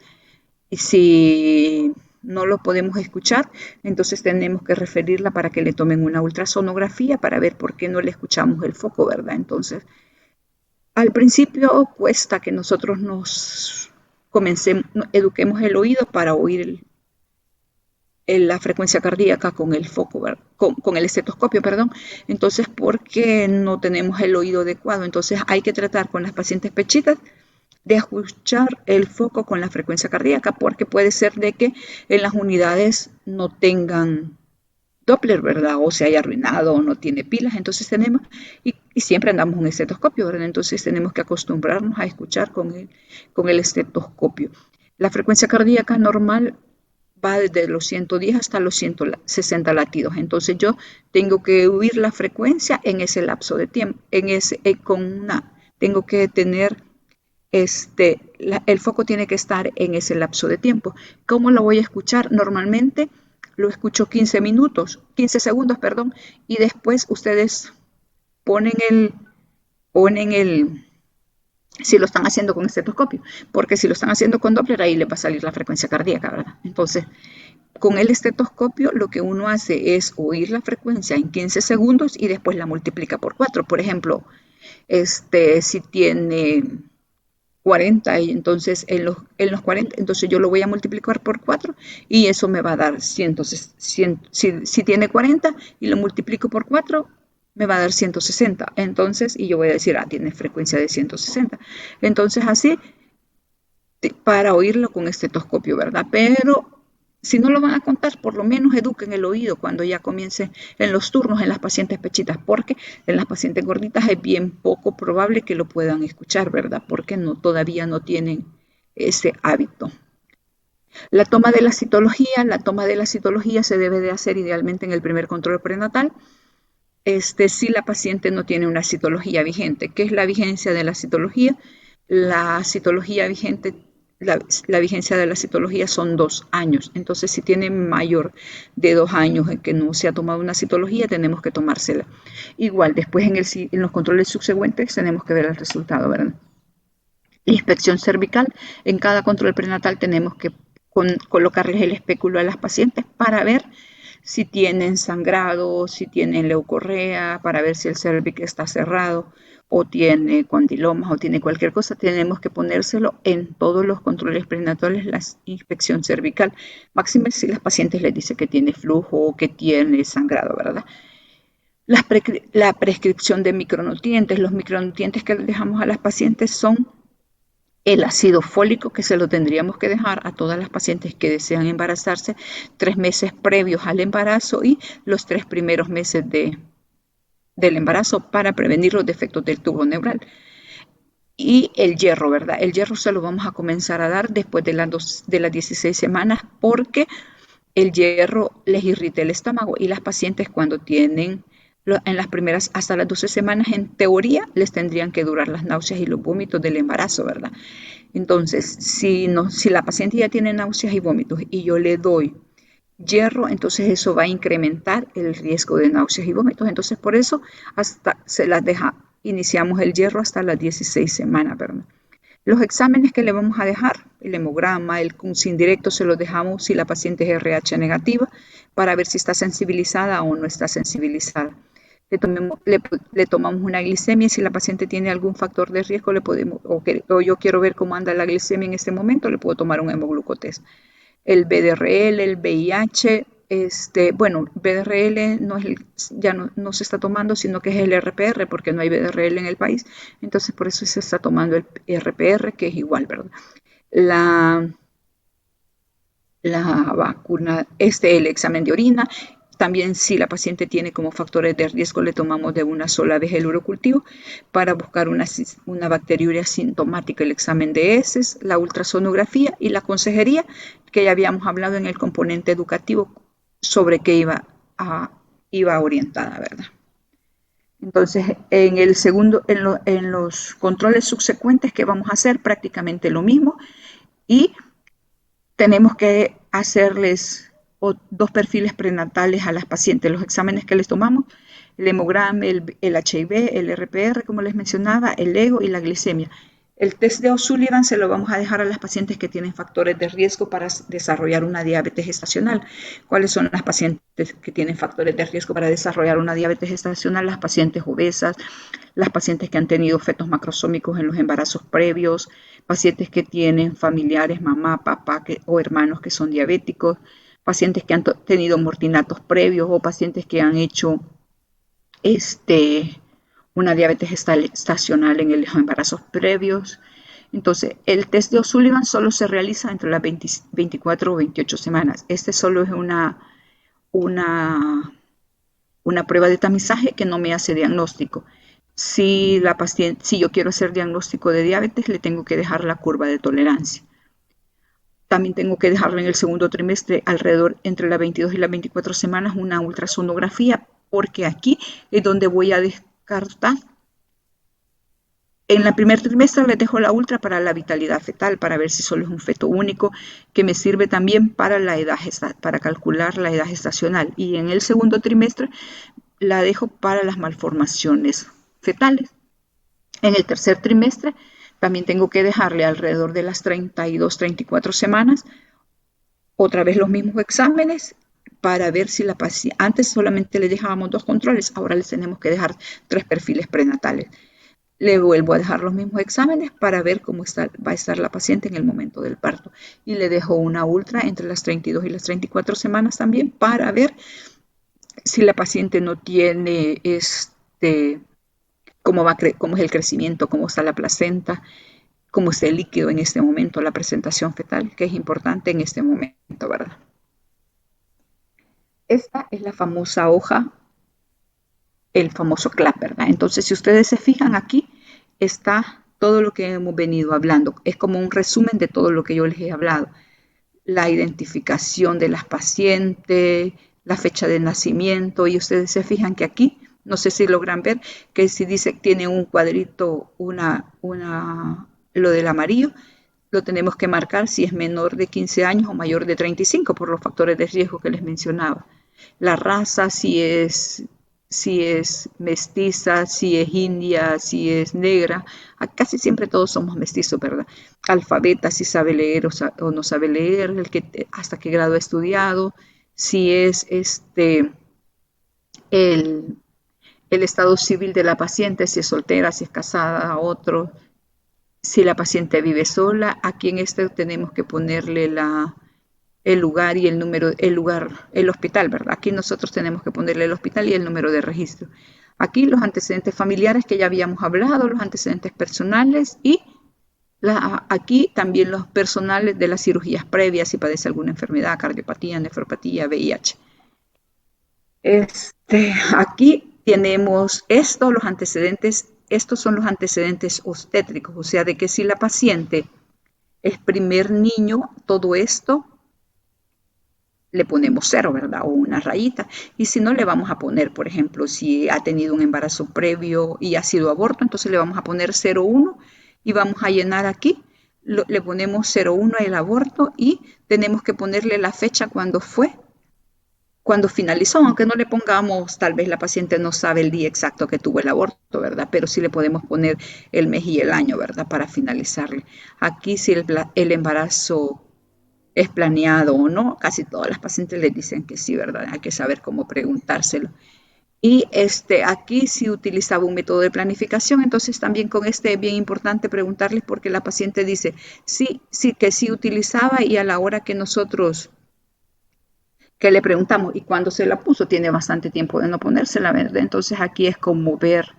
si no lo podemos escuchar, entonces tenemos que referirla para que le tomen una ultrasonografía para ver por qué no le escuchamos el foco, ¿verdad? Entonces, al principio cuesta que nosotros eduquemos el oído para oír la frecuencia cardíaca con el foco, con el estetoscopio, perdón. Entonces, porque no tenemos el oído adecuado, entonces hay que tratar con las pacientes pechitas de escuchar el foco con la frecuencia cardíaca, porque puede ser de que en las unidades no tengan Doppler, ¿verdad? O se haya arruinado o no tiene pilas, entonces tenemos, y siempre andamos un estetoscopio, ¿verdad? Entonces tenemos que acostumbrarnos a escuchar con el estetoscopio. La frecuencia cardíaca normal va desde los 110 hasta los 160 latidos. Entonces yo tengo que oír la frecuencia en ese lapso de tiempo, tengo que tener el foco tiene que estar en ese lapso de tiempo. ¿Cómo lo voy a escuchar? Normalmente lo escucho 15 segundos, y después ustedes ponen si lo están haciendo con estetoscopio, porque si lo están haciendo con Doppler, ahí les va a salir la frecuencia cardíaca, ¿verdad? Entonces, con el estetoscopio lo que uno hace es oír la frecuencia en 15 segundos y después la multiplica por 4. Por ejemplo, si tiene 40 y entonces en los 40, entonces yo lo voy a multiplicar por 4 y eso me va a dar 100, si tiene 40 y lo multiplico por 4, me va a dar 160. Entonces, y yo voy a decir, tiene frecuencia de 160. Entonces así, para oírlo con estetoscopio, ¿verdad? Pero si no lo van a contar, por lo menos eduquen el oído cuando ya comience en los turnos en las pacientes pechitas, porque en las pacientes gorditas es bien poco probable que lo puedan escuchar, ¿verdad? Porque todavía no tienen ese hábito. La toma de la citología se debe de hacer idealmente en el primer control prenatal. Si la paciente no tiene una citología vigente. ¿Qué es la vigencia de la citología? La citología vigente, la vigencia de la citología son 2 años. Entonces, si tiene mayor de 2 años en que no se ha tomado una citología, tenemos que tomársela. Igual, después en los controles subsecuentes tenemos que ver el resultado, ¿verdad? La inspección cervical. En cada control prenatal tenemos que colocarles el espéculo a las pacientes para ver si tienen sangrado, si tienen leucorrea, para ver si el cérvix está cerrado o tiene condilomas o tiene cualquier cosa. Tenemos que ponérselo en todos los controles prenatales, la inspección cervical. Máxime si las pacientes les dice que tiene flujo o que tiene sangrado, ¿verdad? La prescripción de micronutrientes. Los micronutrientes que les dejamos a las pacientes son el ácido fólico, que se lo tendríamos que dejar a todas las pacientes que desean embarazarse 3 meses previos al embarazo y los 3 primeros meses del embarazo para prevenir los defectos del tubo neural. Y el hierro, ¿verdad? El hierro se lo vamos a comenzar a dar después de las 16 semanas porque el hierro les irrita el estómago y las pacientes cuando tienen en las primeras hasta las 12 semanas, en teoría, les tendrían que durar las náuseas y los vómitos del embarazo, ¿verdad? Entonces, si la paciente ya tiene náuseas y vómitos y yo le doy hierro, entonces eso va a incrementar el riesgo de náuseas y vómitos. Entonces, por eso iniciamos el hierro hasta las 16 semanas, ¿verdad? Los exámenes que le vamos a dejar, el hemograma, el CUNS indirecto, se los dejamos si la paciente es RH negativa para ver si está sensibilizada o no está sensibilizada. Le tomamos una glicemia. Si la paciente tiene algún factor de riesgo, o yo quiero ver cómo anda la glicemia en este momento, le puedo tomar un hemoglucotest. El BDRL, el VIH, BDRL ya no se está tomando, sino que es el RPR, porque no hay BDRL en el país. Entonces, por eso se está tomando el RPR, que es igual, ¿verdad? La vacuna, el examen de orina. También si la paciente tiene como factores de riesgo, le tomamos de una sola vez el urocultivo para buscar una bacteriuria sintomática, el examen de heces, la ultrasonografía y la consejería, que ya habíamos hablado en el componente educativo sobre qué iba orientada, ¿verdad? Entonces, en los controles subsecuentes que vamos a hacer prácticamente lo mismo y tenemos que hacerles 2 perfiles prenatales a las pacientes. Los exámenes que les tomamos, el hemograma, el HIV, el RPR, como les mencionaba, el ego y la glicemia. El test de O'Sullivan se lo vamos a dejar a las pacientes que tienen factores de riesgo para desarrollar una diabetes gestacional. ¿Cuáles son las pacientes que tienen factores de riesgo para desarrollar una diabetes gestacional? Las pacientes obesas, las pacientes que han tenido fetos macrosómicos en los embarazos previos, pacientes que tienen familiares, mamá, papá o hermanos que son diabéticos, pacientes que han tenido mortinatos previos o pacientes que han hecho una diabetes gestacional en los embarazos previos. Entonces, el test de O'Sullivan solo se realiza entre las 24 o 28 semanas. Solo es una prueba de tamizaje que no me hace diagnóstico. Si yo quiero hacer diagnóstico de diabetes, le tengo que dejar la curva de tolerancia. También tengo que dejarle en el segundo trimestre, alrededor entre las 22 y las 24 semanas, una ultrasonografía, porque aquí es donde voy a descartar. En el primer trimestre les dejo la ultra para la vitalidad fetal, para ver si solo es un feto único, que me sirve también para para calcular la edad gestacional. Y en el segundo trimestre la dejo para las malformaciones fetales. En el tercer trimestre también tengo que dejarle alrededor de las 32, 34 semanas, otra vez los mismos exámenes para ver si la paciente, antes solamente le dejábamos 2 controles, ahora les tenemos que dejar 3 perfiles prenatales. le vuelvo a dejar los mismos exámenes para ver cómo va a estar la paciente en el momento del parto. Y le dejo una ultra entre las 32 y las 34 semanas también para ver si la paciente no tiene cómo es el crecimiento, cómo está la placenta, cómo está el líquido en este momento, la presentación fetal, que es importante en este momento, ¿verdad? Esta es la famosa hoja, el famoso CLAP, ¿verdad? Entonces, si ustedes se fijan aquí, está todo lo que hemos venido hablando. Es como un resumen de todo lo que yo les he hablado. La identificación de las pacientes, la fecha de nacimiento, y ustedes se fijan que aquí, no sé si logran ver, que si dice que tiene un cuadrito, lo del amarillo, lo tenemos que marcar si es menor de 15 años o mayor de 35 por los factores de riesgo que les mencionaba. La raza, si es mestiza, si es india, si es negra, casi siempre todos somos mestizos, ¿verdad? Alfabeta, si sabe leer o no sabe leer, hasta qué grado ha estudiado, si es el estado civil de la paciente, si es soltera, si es casada, otro, si la paciente vive sola. Aquí en tenemos que ponerle el lugar y el número, el hospital, ¿verdad? Aquí nosotros tenemos que ponerle el hospital y el número de registro. Aquí los antecedentes familiares que ya habíamos hablado, los antecedentes personales y aquí también los personales de las cirugías previas si padece alguna enfermedad, cardiopatía, nefropatía, VIH. Aquí tenemos los antecedentes, estos son los antecedentes obstétricos, o sea, de que si la paciente es primer niño, todo esto le ponemos 0, ¿verdad? O una rayita. Y si no, le vamos a poner, por ejemplo, si ha tenido un embarazo previo y ha sido aborto, entonces le vamos a poner 0,1 y vamos a llenar aquí. Le ponemos 0,1 el aborto y tenemos que ponerle la fecha cuando finalizó, aunque no le pongamos, tal vez la paciente no sabe el día exacto que tuvo el aborto, ¿verdad? Pero sí le podemos poner el mes y el año, ¿verdad? Para finalizarle. Aquí si el embarazo es planeado o no, casi todas las pacientes les dicen que sí, ¿verdad? Hay que saber cómo preguntárselo. Y aquí si utilizaba un método de planificación, entonces también con es bien importante preguntarles porque la paciente dice que sí utilizaba y a la hora que nosotros que le preguntamos y cuando se la puso, tiene bastante tiempo de no ponérsela, ¿verdad? Entonces aquí es como ver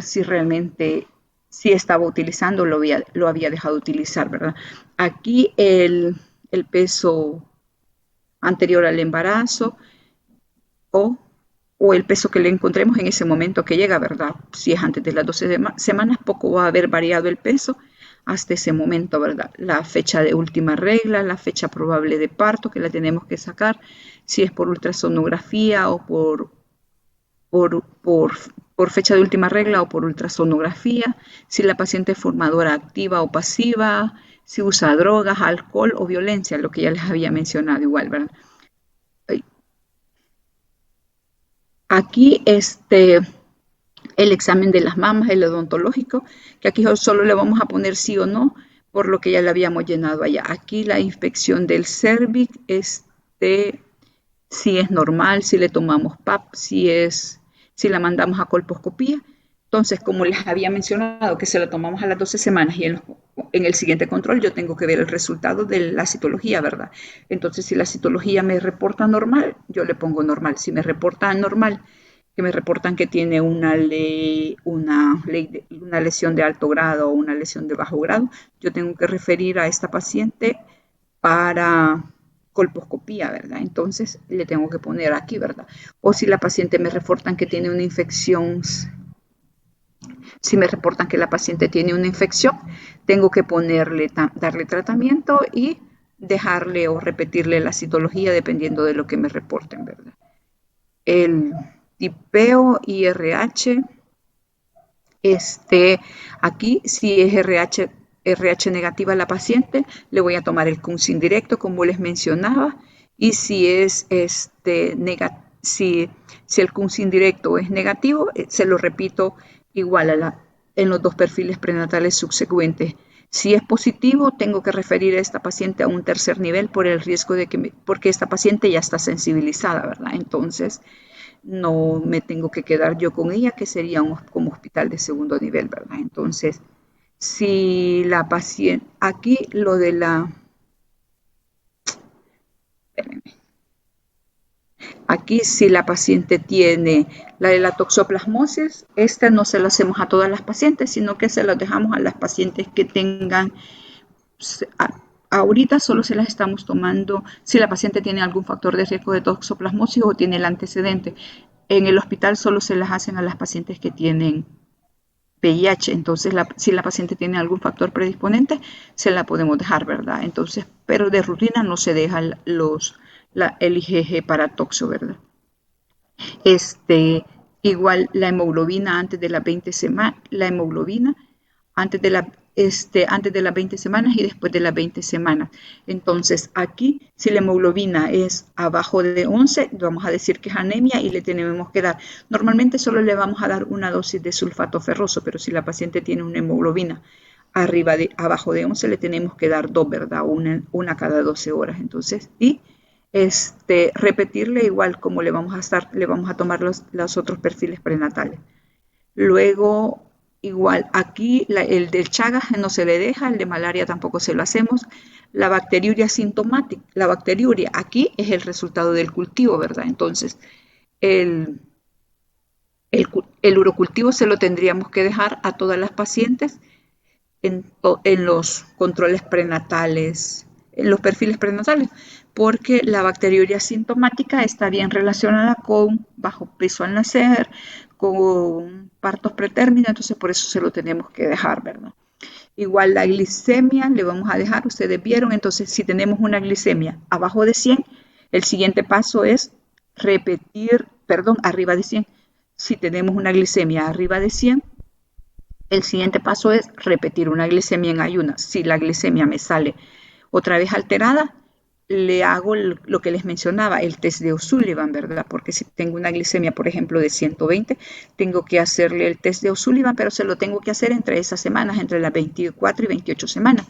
si realmente sí estaba utilizando, lo había dejado de utilizar, ¿verdad? Aquí el peso anterior al embarazo o el peso que le encontremos en ese momento que llega, ¿verdad? Si es antes de las 12 semanas, poco va a haber variado el peso hasta ese momento, ¿verdad? La fecha de última regla, la fecha probable de parto que la tenemos que sacar, si es por ultrasonografía o por fecha de última regla o por ultrasonografía, si la paciente es formadora activa o pasiva, si usa drogas, alcohol o violencia, lo que ya les había mencionado igual, ¿verdad? Aquí el examen de las mamas, el odontológico, que aquí solo le vamos a poner sí o no, por lo que ya le habíamos llenado allá. Aquí la inspección del cérvix, si es normal, si le tomamos PAP, si la mandamos a colposcopía. Entonces, como les había mencionado, que se la tomamos a las 12 semanas y en el siguiente control yo tengo que ver el resultado de la citología, ¿verdad? Entonces, si la citología me reporta normal, yo le pongo normal. Si me reporta normal, que me reportan que tiene una lesión de alto grado o una lesión de bajo grado, yo tengo que referir a esta paciente para colposcopía, ¿verdad? Entonces le tengo que poner aquí, ¿verdad? O si la paciente me reportan que tiene una infección, si me reportan que la paciente tiene una infección, tengo que darle tratamiento y dejarle o repetirle la citología dependiendo de lo que me reporten, ¿verdad? El tipeo y RH, aquí si es RH negativa la paciente, le voy a tomar el CUNS indirecto, como les mencionaba, y si es si el CUNS indirecto es negativo, se lo repito igual en los 2 perfiles prenatales subsecuentes. Si es positivo, tengo que referir a esta paciente a un tercer nivel por el riesgo de porque esta paciente ya está sensibilizada, ¿verdad? Entonces, no me tengo que quedar yo con ella, que sería como hospital de segundo nivel, ¿verdad? Entonces, si la paciente, aquí lo de la, aquí si la paciente tiene la de la toxoplasmosis, esta no se la hacemos a todas las pacientes, sino que se la dejamos a las pacientes que tengan, ahorita solo se las estamos tomando si la paciente tiene algún factor de riesgo de toxoplasmosis o tiene el antecedente. En el hospital solo se las hacen a las pacientes que tienen VIH, entonces si la paciente tiene algún factor predisponente, se la podemos dejar, ¿verdad? Entonces, pero de rutina no se deja el IgG para toxo, ¿verdad? Igual la hemoglobina antes de las 20 semanas, la hemoglobina antes de las 20 semanas y después de las 20 semanas. Entonces, aquí, si la hemoglobina es abajo de 11, vamos a decir que es anemia y le tenemos que dar. Normalmente solo le vamos a dar una dosis de sulfato ferroso, pero si la paciente tiene una hemoglobina abajo de 11, le tenemos que dar 2, ¿verdad? Una cada 12 horas. Entonces, y repetirle igual como le vamos a tomar los otros perfiles prenatales. Luego, igual, aquí el del Chagas no se le deja, el de malaria tampoco se lo hacemos. La bacteriuria sintomática, la bacteriuria aquí es el resultado del cultivo, ¿verdad? Entonces, el urocultivo se lo tendríamos que dejar a todas las pacientes en los controles prenatales, en los perfiles prenatales, porque la bacteriuria sintomática está bien relacionada con bajo peso al nacer, con partos pretérminos, entonces por eso se lo tenemos que dejar, ¿verdad? Igual la glicemia le vamos a dejar, ustedes vieron, entonces si tenemos una glicemia abajo de 100, el siguiente paso es arriba de 100. Si tenemos una glicemia arriba de 100, el siguiente paso es repetir una glicemia en ayunas. Si la glicemia me sale otra vez alterada, le hago lo que les mencionaba, el test de O'Sullivan, ¿verdad? Porque si tengo una glicemia, por ejemplo, de 120, tengo que hacerle el test de O'Sullivan, pero se lo tengo que hacer entre esas semanas, entre las 24 y 28 semanas.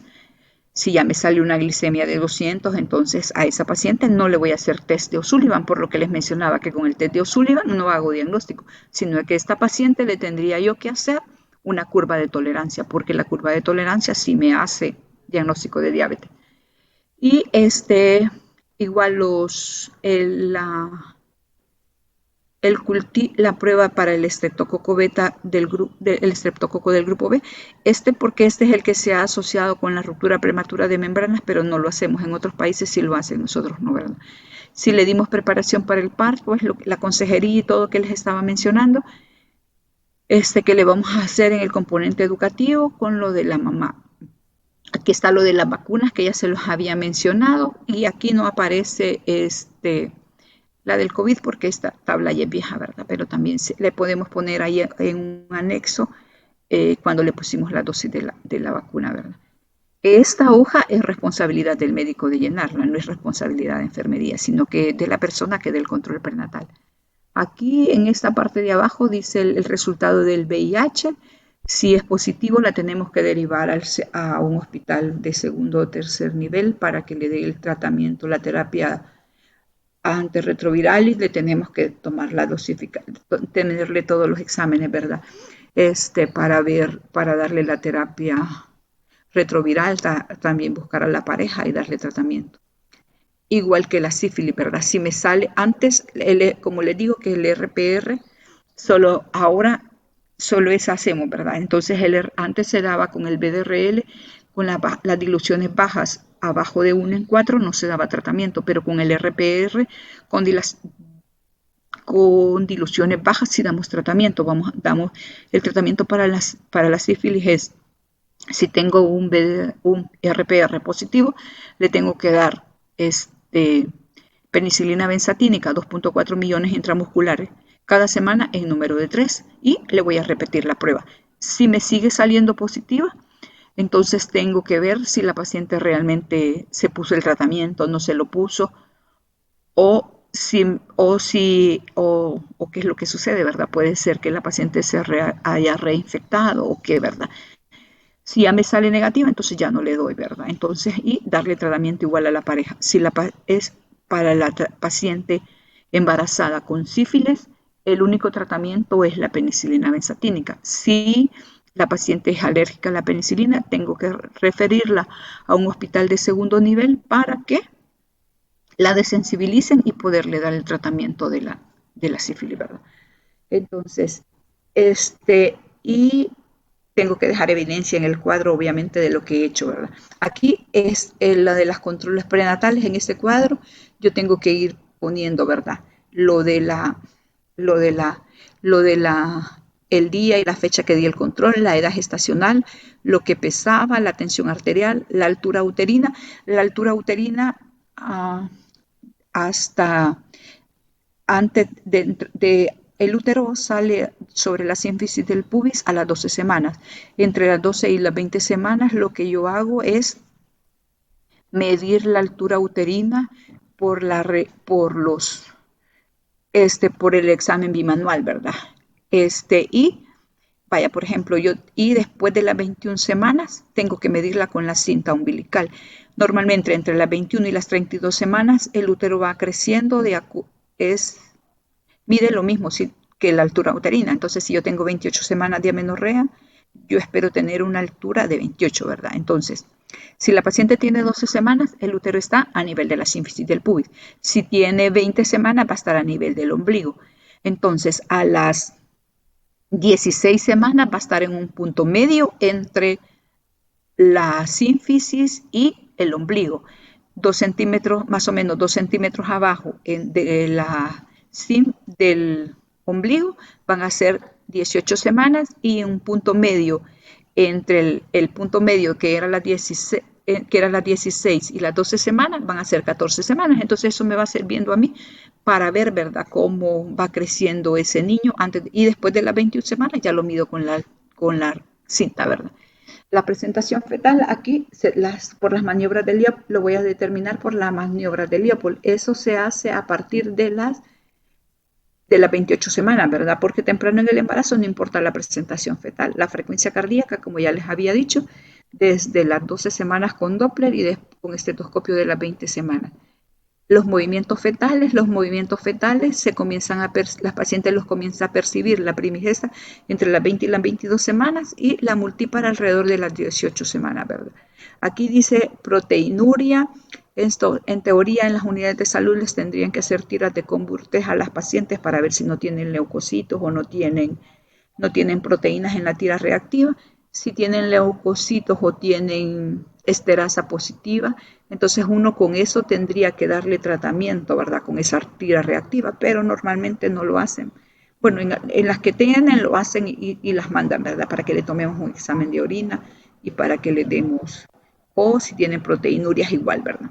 Si ya me sale una glicemia de 200, entonces a esa paciente no le voy a hacer test de O'Sullivan, por lo que les mencionaba que con el test de O'Sullivan no hago diagnóstico, sino que a esta paciente le tendría yo que hacer una curva de tolerancia, porque la curva de tolerancia sí me hace diagnóstico de diabetes. Y igual la prueba para el estreptococo beta del estreptococo del grupo B, porque este es el que se ha asociado con la ruptura prematura de membranas, pero no lo hacemos. En otros países sí lo hacen, nosotros no, ¿verdad? Si le dimos preparación para el parto, pues la consejería y todo que les estaba mencionando, que le vamos a hacer en el componente educativo con lo de la mamá. Aquí está lo de las vacunas que ya se los había mencionado y aquí no aparece la del COVID porque esta tabla ya es vieja, ¿verdad? Pero también le podemos poner ahí en un anexo cuando le pusimos la dosis de la vacuna, ¿verdad? Esta hoja es responsabilidad del médico de llenarla, no es responsabilidad de enfermería, sino que de la persona que dé el control prenatal. Aquí en esta parte de abajo dice el resultado del VIH. Si es positivo, la tenemos que derivar a un hospital de segundo o tercer nivel para que le dé el tratamiento, la terapia antirretroviral y le tenemos que tomar la dosificación, tenerle todos los exámenes, ¿verdad? Para darle la terapia retroviral, también buscar a la pareja y darle tratamiento. Igual que la sífilis, ¿verdad? Si me sale antes, como les digo que el RPR, ahora solo esa hacemos, ¿verdad? Entonces antes se daba con el BDRL, con las diluciones bajas abajo de 1 en 4 no se daba tratamiento, pero con el RPR, con diluciones bajas sí damos tratamiento. Damos el tratamiento para la sífilis es, si tengo un RPR positivo, le tengo que dar penicilina benzatínica, 2.4 millones intramusculares cada semana en número de 3 y le voy a repetir la prueba. Si me sigue saliendo positiva, entonces tengo que ver si la paciente realmente se puso el tratamiento, no se lo puso, o qué es lo que sucede, ¿verdad? Puede ser que la paciente se haya reinfectado o qué, ¿verdad? Si ya me sale negativa, entonces ya no le doy, ¿verdad? Entonces, y darle tratamiento igual a la pareja. Si es para la paciente embarazada con sífilis, el único tratamiento es la penicilina benzatínica. Si la paciente es alérgica a la penicilina, tengo que referirla a un hospital de segundo nivel para que la desensibilicen y poderle dar el tratamiento de la sífilis, ¿verdad? Entonces, y tengo que dejar evidencia en el cuadro, obviamente, de lo que he hecho, ¿verdad? Aquí es la de las controles prenatales. En este cuadro yo tengo que ir poniendo, ¿verdad? El día y la fecha que di el control, la edad gestacional, lo que pesaba, la tensión arterial, la altura uterina. La altura uterina hasta antes de el útero sale sobre la sínfisis del pubis a las 12 semanas. Entre las 12 y las 20 semanas lo que yo hago es medir la altura uterina por el examen bimanual, ¿verdad? Y vaya, por ejemplo, y después de las 21 semanas tengo que medirla con la cinta umbilical. Normalmente entre las 21 y las 32 semanas el útero va creciendo, mide lo mismo que la altura uterina. Entonces, si yo tengo 28 semanas de amenorrea, yo espero tener una altura de 28, ¿verdad? Entonces, si la paciente tiene 12 semanas, el útero está a nivel de la sínfisis del pubis. Si tiene 20 semanas, va a estar a nivel del ombligo. Entonces, a las 16 semanas va a estar en un punto medio entre la sínfisis y el ombligo. 2 centímetros, más o menos 2 centímetros abajo del ombligo van a ser 18 semanas y un punto medio entre el punto medio que era las 16 y las 12 semanas van a ser 14 semanas. Entonces eso me va sirviendo a mí para ver, ¿verdad?, cómo va creciendo ese niño y después de las 21 semanas ya lo mido con la cinta, ¿verdad? La presentación fetal aquí, por las maniobras de Leopold, lo voy a determinar por las maniobras de Leopold. Eso se hace a partir de las 28 semanas, ¿verdad? Porque temprano en el embarazo no importa la presentación fetal. La frecuencia cardíaca, como ya les había dicho, desde las 12 semanas con Doppler y con estetoscopio de las 20 semanas. Los movimientos fetales las pacientes los comienzan a percibir la primigesta entre las 20 y las 22 semanas y la multípara alrededor de las 18 semanas, ¿verdad? Aquí dice proteinuria. Esto, en teoría, en las unidades de salud les tendrían que hacer tiras de Comburtech a las pacientes para ver si no tienen leucocitos o no tienen proteínas en la tira reactiva. Si tienen leucocitos o tienen esterasa positiva, entonces uno con eso tendría que darle tratamiento, ¿verdad?, con esa tira reactiva, pero normalmente no lo hacen. Bueno, en las que tienen lo hacen y las mandan, ¿verdad?, para que le tomemos un examen de orina y para que le demos, o si tienen proteinurias igual, ¿verdad?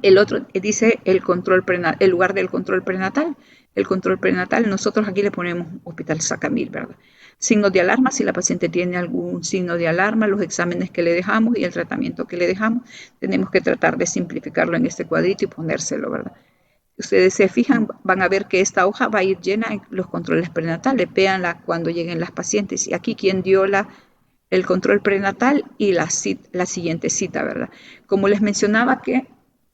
El otro dice el lugar del control prenatal. El control prenatal, nosotros aquí le ponemos Hospital Sacamil, ¿verdad? Signos de alarma, si la paciente tiene algún signo de alarma, los exámenes que le dejamos y el tratamiento que le dejamos, tenemos que tratar de simplificarlo en este cuadrito y ponérselo, ¿verdad? Ustedes se fijan, van a ver que esta hoja va a ir llena en los controles prenatales. Véanla cuando lleguen las pacientes. Y aquí quien dio el control prenatal y la siguiente cita, ¿verdad? Como les mencionaba que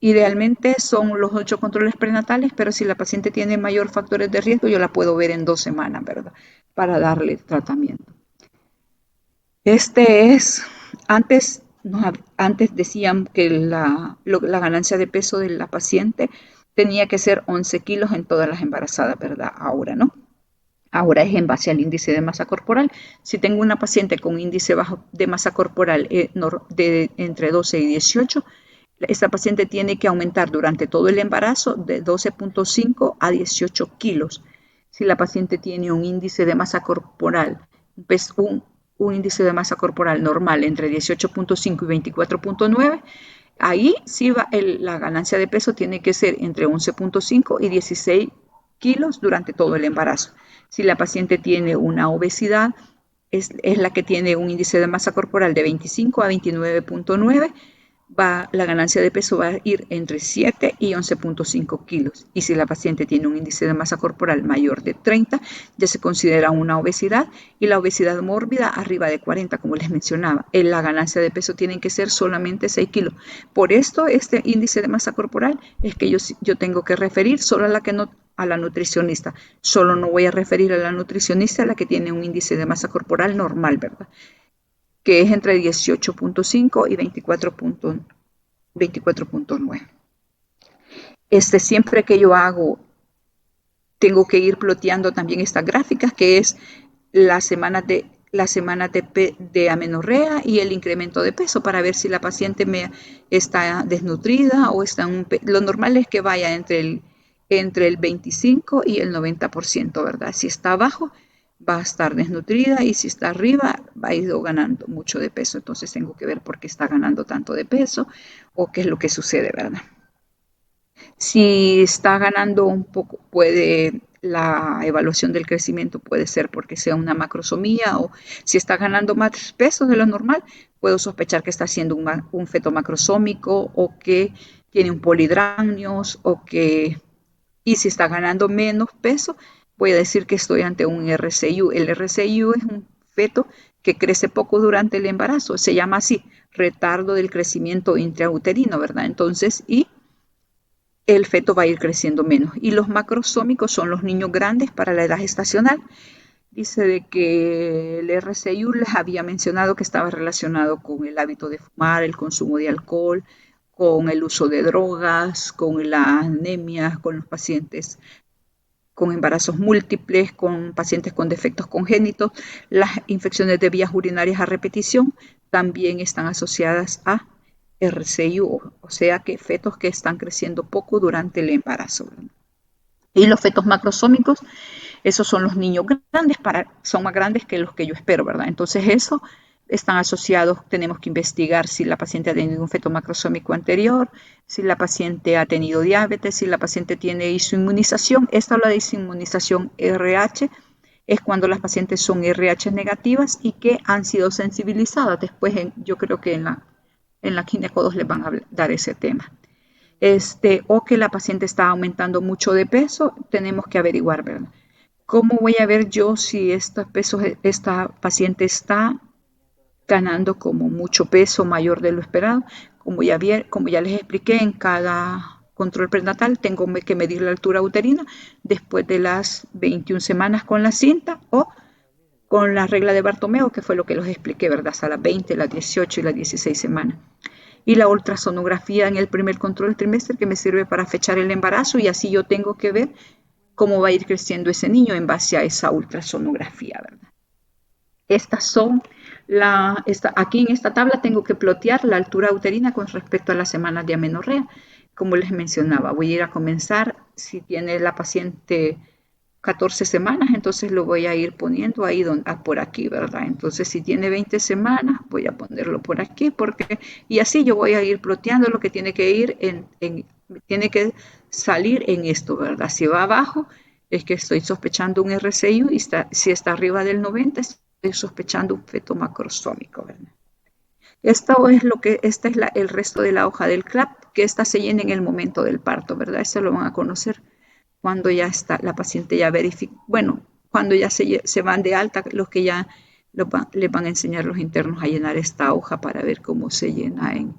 idealmente son los 8 controles prenatales, pero si la paciente tiene mayor factores de riesgo, yo la puedo ver en 2 semanas, ¿verdad?, para darle tratamiento. Antes decían que la ganancia de peso de la paciente tenía que ser 11 kilos en todas las embarazadas, ¿verdad? Ahora no. Ahora es en base al índice de masa corporal. Si tengo una paciente con índice bajo de masa corporal de entre 12 y 18, esta paciente tiene que aumentar durante todo el embarazo de 12.5 a 18 kilos. Si la paciente tiene un índice de masa corporal, un índice de masa corporal normal entre 18.5 y 24.9, ahí sí la ganancia de peso tiene que ser entre 11.5 y 16 kilos durante todo el embarazo. Si la paciente tiene una obesidad, es la que tiene un índice de masa corporal de 25 a 29.9, la ganancia de peso va a ir entre 7 y 11.5 kilos. Y si la paciente tiene un índice de masa corporal mayor de 30, ya se considera una obesidad, y la obesidad mórbida arriba de 40, como les mencionaba. La ganancia de peso tiene que ser solamente 6 kilos. Por esto, este índice de masa corporal es que yo tengo que referir solo a la que no a la nutricionista. Solo no voy a referir a la nutricionista a la que tiene un índice de masa corporal normal, ¿verdad? Que es entre 18.5 y 24.9. Siempre que yo tengo que ir ploteando también estas gráficas, que es las semanas de amenorrea y el incremento de peso para ver si la paciente está desnutrida o está lo normal es que vaya entre el 25 y el 90%, ¿verdad? Si está abajo, va a estar desnutrida y si está arriba, va a ir ganando mucho de peso. Entonces tengo que ver por qué está ganando tanto de peso o qué es lo que sucede, ¿verdad? Si está ganando un poco, la evaluación del crecimiento puede ser porque sea una macrosomía, o si está ganando más peso de lo normal, puedo sospechar que está siendo un feto macrosómico o que tiene un polidranios y si está ganando menos peso, voy a decir que estoy ante un RCIU. El RCIU es un feto que crece poco durante el embarazo, se llama así, retardo del crecimiento intrauterino, ¿verdad? Entonces, el feto va a ir creciendo menos. Y los macrosómicos son los niños grandes para la edad gestacional. Dice de que el RCIU les había mencionado que estaba relacionado con el hábito de fumar, el consumo de alcohol, con el uso de drogas, con la anemia, con los pacientes con embarazos múltiples, con pacientes con defectos congénitos. Las infecciones de vías urinarias a repetición también están asociadas a RCIU, o sea que fetos que están creciendo poco durante el embarazo. Y los fetos macrosómicos, esos son los niños grandes, son más grandes que los que yo espero, ¿verdad? Entonces eso están asociados, tenemos que investigar si la paciente ha tenido un feto macrosómico anterior, si la paciente ha tenido diabetes, si la paciente tiene isoinmunización. Esta habla de isoinmunización RH, es cuando las pacientes son RH negativas y que han sido sensibilizadas. Después yo creo que en la Gineco 2 les van a dar ese tema. O que la paciente está aumentando mucho de peso, tenemos que averiguar, ¿verdad? ¿Cómo voy a ver yo si esta paciente está ganando como mucho peso mayor de lo esperado? Como ya les expliqué, en cada control prenatal tengo que medir la altura uterina después de las 21 semanas con la cinta o con la regla de Bartomeu, que fue lo que les expliqué, ¿verdad? Hasta las 20, las 18 y las 16 semanas. Y la ultrasonografía en el primer control del trimestre, que me sirve para fechar el embarazo, y así yo tengo que ver cómo va a ir creciendo ese niño en base a esa ultrasonografía, ¿verdad? Aquí en esta tabla tengo que plotear la altura uterina con respecto a las semanas de amenorrea. Como les mencionaba, voy a ir a comenzar, si tiene la paciente 14 semanas, entonces lo voy a ir poniendo ahí por aquí, ¿verdad? Entonces, si tiene 20 semanas, voy a ponerlo por aquí, y así yo voy a ir ploteando lo que tiene que ir tiene que salir en esto, ¿verdad? Si va abajo, es que estoy sospechando un RCIU, y si está arriba del 90, estoy sospechando un feto macrosómico, ¿verdad? Este es el resto de la hoja del CLAP, que esta se llena en el momento del parto, ¿verdad? Eso lo van a conocer cuando ya está la paciente ya verifica, cuando ya se van de alta, los que ya les van a enseñar los internos a llenar esta hoja para ver cómo se llena en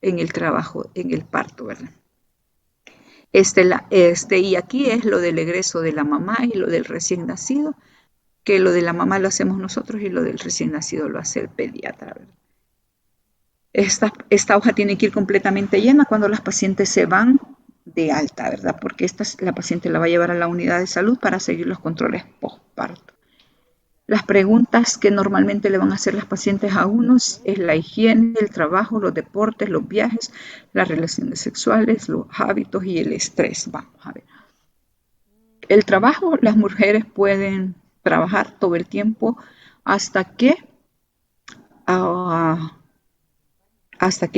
el trabajo, en el parto, ¿verdad? Y aquí es lo del egreso de la mamá y lo del recién nacido, que lo de la mamá lo hacemos nosotros y lo del recién nacido lo hace el pediatra, ¿verdad? Esta hoja tiene que ir completamente llena cuando las pacientes se van de alta, ¿verdad? Porque la paciente la va a llevar a la unidad de salud para seguir los controles postparto. Las preguntas que normalmente le van a hacer las pacientes a unos es la higiene, el trabajo, los deportes, los viajes, las relaciones sexuales, los hábitos y el estrés. Vamos a ver. El trabajo, las mujeres pueden trabajar todo el tiempo hasta que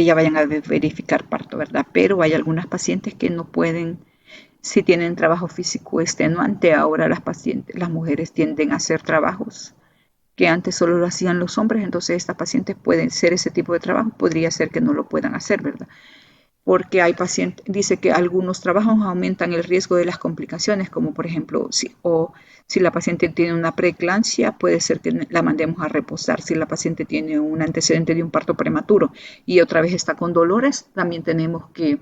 ya vayan a verificar parto, ¿verdad? Pero hay algunas pacientes que no pueden, si tienen trabajo físico extenuante. Ahora las mujeres tienden a hacer trabajos que antes solo lo hacían los hombres, entonces estas pacientes pueden ser ese tipo de trabajo, podría ser que no lo puedan hacer, ¿verdad? Porque hay pacientes, dice que algunos trabajos aumentan el riesgo de las complicaciones, como por ejemplo, si la paciente tiene una preeclampsia, puede ser que la mandemos a reposar. Si la paciente tiene un antecedente de un parto prematuro y otra vez está con dolores, también tenemos que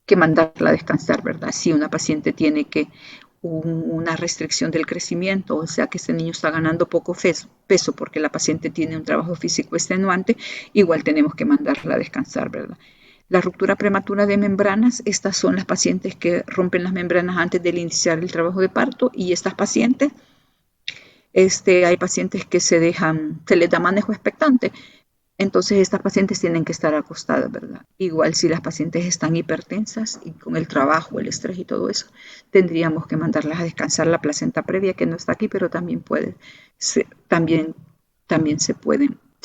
que mandarla a descansar, ¿verdad? Si una paciente tiene una restricción del crecimiento, o sea que ese niño está ganando poco peso porque la paciente tiene un trabajo físico extenuante, igual tenemos que mandarla a descansar, ¿verdad? La ruptura prematura de membranas, estas son las pacientes que rompen las membranas antes de iniciar el trabajo de parto, y estas pacientes, hay pacientes que se les da manejo expectante. Entonces estas pacientes tienen que estar acostadas, ¿verdad? Igual si las pacientes están hipertensas y con el trabajo, el estrés y todo eso, tendríamos que mandarlas a descansar. La placenta previa, que no está aquí, pero también se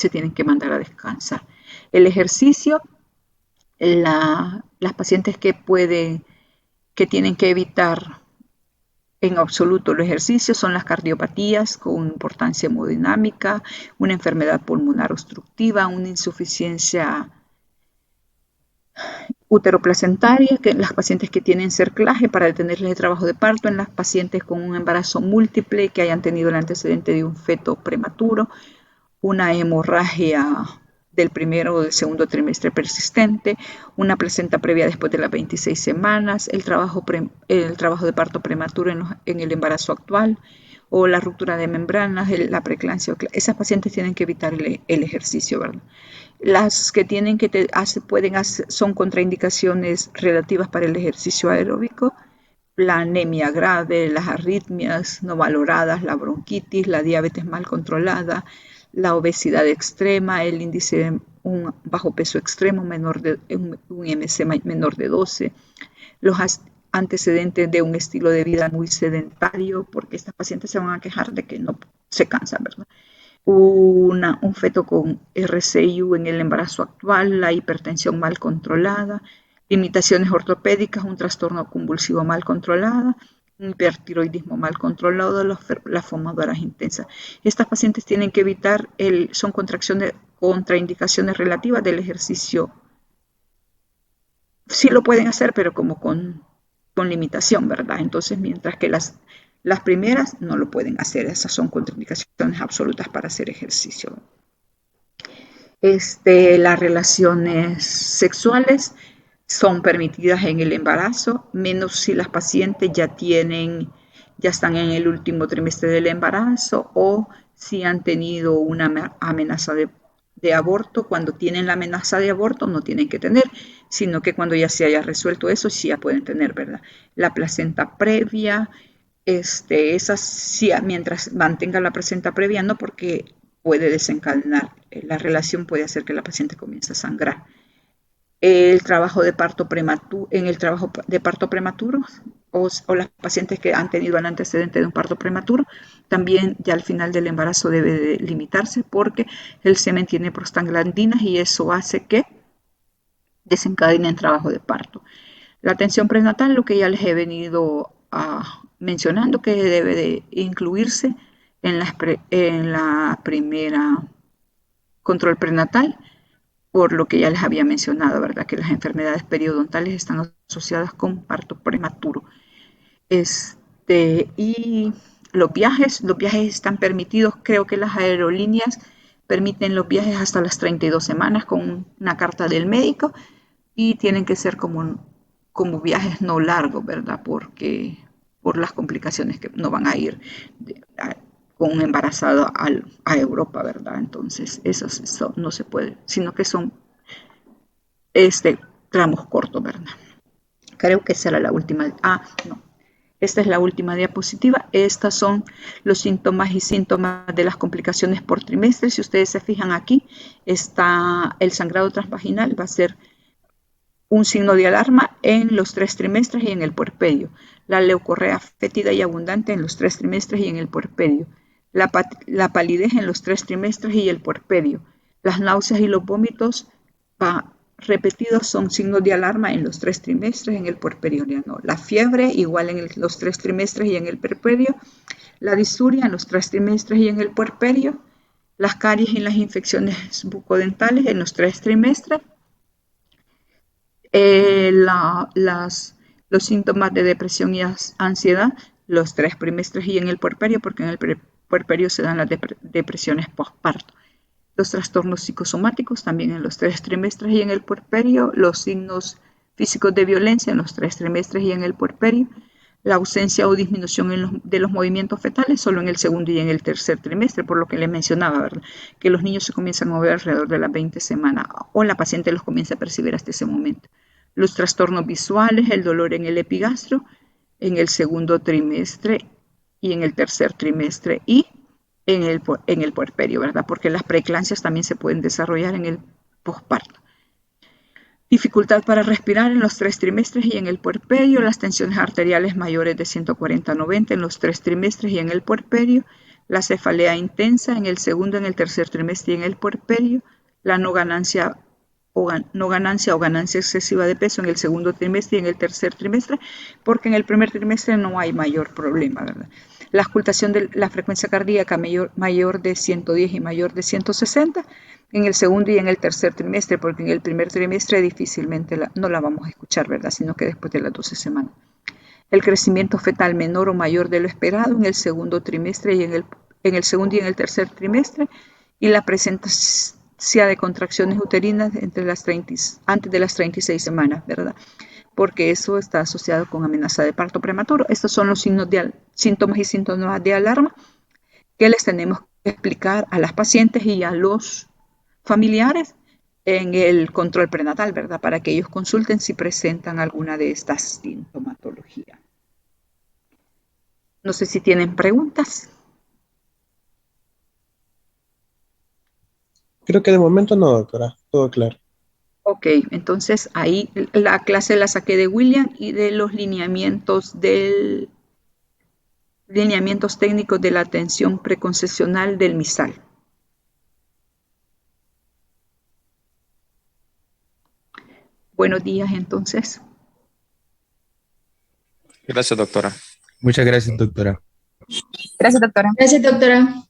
tienen que mandar a descansar. El ejercicio, las pacientes que tienen que evitar en absoluto los ejercicios son las cardiopatías con importancia hemodinámica, una enfermedad pulmonar obstructiva, una insuficiencia uteroplacentaria, que las pacientes que tienen cerclaje para detenerles el trabajo de parto, en las pacientes con un embarazo múltiple que hayan tenido el antecedente de un feto prematuro, una hemorragia del primero o del segundo trimestre persistente, una placenta previa después de las 26 semanas, el trabajo de parto prematuro en el embarazo actual, o la ruptura de membranas, la preeclampsia. Esas pacientes tienen que evitar el ejercicio, ¿verdad? Las que son contraindicaciones relativas para el ejercicio aeróbico: la anemia grave, las arritmias no valoradas, la bronquitis, la diabetes mal controlada, la obesidad extrema, el índice de un bajo peso extremo, un IMC menor de 12, los antecedentes de un estilo de vida muy sedentario, porque estas pacientes se van a quejar de que no se cansan, ¿verdad? Un feto con RCIU en el embarazo actual, la hipertensión mal controlada, limitaciones ortopédicas, un trastorno convulsivo mal controlado, un hipertiroidismo mal controlado, las fumadoras intensas. Estas pacientes tienen que evitar, son contraindicaciones relativas del ejercicio. Sí lo pueden hacer, pero como con limitación, ¿verdad? Entonces, mientras que las primeras no lo pueden hacer, esas son contraindicaciones absolutas para hacer ejercicio. Las relaciones sexuales son permitidas en el embarazo, menos si las pacientes ya están en el último trimestre del embarazo, o si han tenido una amenaza de aborto. Cuando tienen la amenaza de aborto no tienen que tener, sino que cuando ya se haya resuelto eso, sí ya pueden tener, ¿verdad? La placenta previa, esa sí, mientras mantenga la placenta previa, no, porque puede desencadenar, la relación puede hacer que la paciente comience a sangrar. El trabajo de parto prematuro, en el trabajo de parto prematuro, o las pacientes que han tenido el antecedente de un parto prematuro, también ya al final del embarazo debe de limitarse, porque el semen tiene prostaglandinas y eso hace que desencadene el trabajo de parto. La atención prenatal, lo que ya les he venido mencionando, que debe de incluirse en la primera control prenatal, por lo que ya les había mencionado, ¿verdad? Que las enfermedades periodontales están asociadas con parto prematuro. Y los viajes están permitidos. Creo que las aerolíneas permiten los viajes hasta las 32 semanas con una carta del médico, y tienen que ser como viajes no largos, ¿verdad? Porque por las complicaciones que no van a ir con un embarazado a Europa, ¿verdad? Entonces, eso no se puede, sino que son tramos cortos, ¿verdad? Creo que esa era la última. No. Esta es la última diapositiva. Estos son los síntomas y síntomas de las complicaciones por trimestre. Si ustedes se fijan aquí, está el sangrado transvaginal, va a ser un signo de alarma en los 3 trimestres y en el puerperio. La leucorrea fétida y abundante en los 3 trimestres y en el puerperio. La palidez en los 3 trimestres y el puerperio. Las náuseas y los vómitos repetidos son signos de alarma en los 3 trimestres, en el puerperio no. La fiebre igual en los 3 trimestres y en el puerperio. La disuria en los 3 trimestres y en el puerperio. Las caries y las infecciones bucodentales en los 3 trimestres. Los síntomas de depresión y ansiedad los 3 trimestres y en el puerperio, porque en el puerperio se dan las depresiones postparto. Los trastornos psicosomáticos también en los 3 trimestres y en el puerperio. Los signos físicos de violencia en los 3 trimestres y en el puerperio. La ausencia o disminución de los movimientos fetales solo en el segundo y en el tercer trimestre, por lo que les mencionaba, ¿verdad? Que los niños se comienzan a mover alrededor de las 20 semanas o la paciente los comienza a percibir hasta ese momento. Los trastornos visuales, el dolor en el epigastro, en el segundo trimestre y en el tercer trimestre y en el puerperio, ¿verdad? Porque las preeclampsias también se pueden desarrollar en el posparto. Dificultad para respirar en los 3 trimestres y en el puerperio, las tensiones arteriales mayores de 140/90 en los 3 trimestres y en el puerperio, la cefalea intensa en el segundo, en el tercer trimestre y en el puerperio, la no ganancia o ganancia excesiva de peso en el segundo trimestre y en el tercer trimestre, porque en el primer trimestre no hay mayor problema, ¿verdad? La ocultación de la frecuencia cardíaca mayor de 110 y mayor de 160 en el segundo y en el tercer trimestre, porque en el primer trimestre difícilmente no la vamos a escuchar, ¿verdad? Sino que después de las 12 semanas. El crecimiento fetal menor o mayor de lo esperado en el segundo trimestre y en el segundo y en el tercer trimestre, y la presencia de contracciones uterinas antes de las 36 semanas, ¿verdad? Porque eso está asociado con amenaza de parto prematuro. Estos son los síntomas y síntomas de alarma que les tenemos que explicar a las pacientes y a los familiares en el control prenatal, ¿verdad? Para que ellos consulten si presentan alguna de estas sintomatologías. No sé si tienen preguntas. Creo que de momento no, doctora. Todo claro. Ok, entonces ahí la clase la saqué de William y de los lineamientos técnicos de la atención preconcepcional del MISAL. Buenos días, entonces. Gracias, doctora. Muchas gracias, doctora. Gracias, doctora. Gracias, doctora.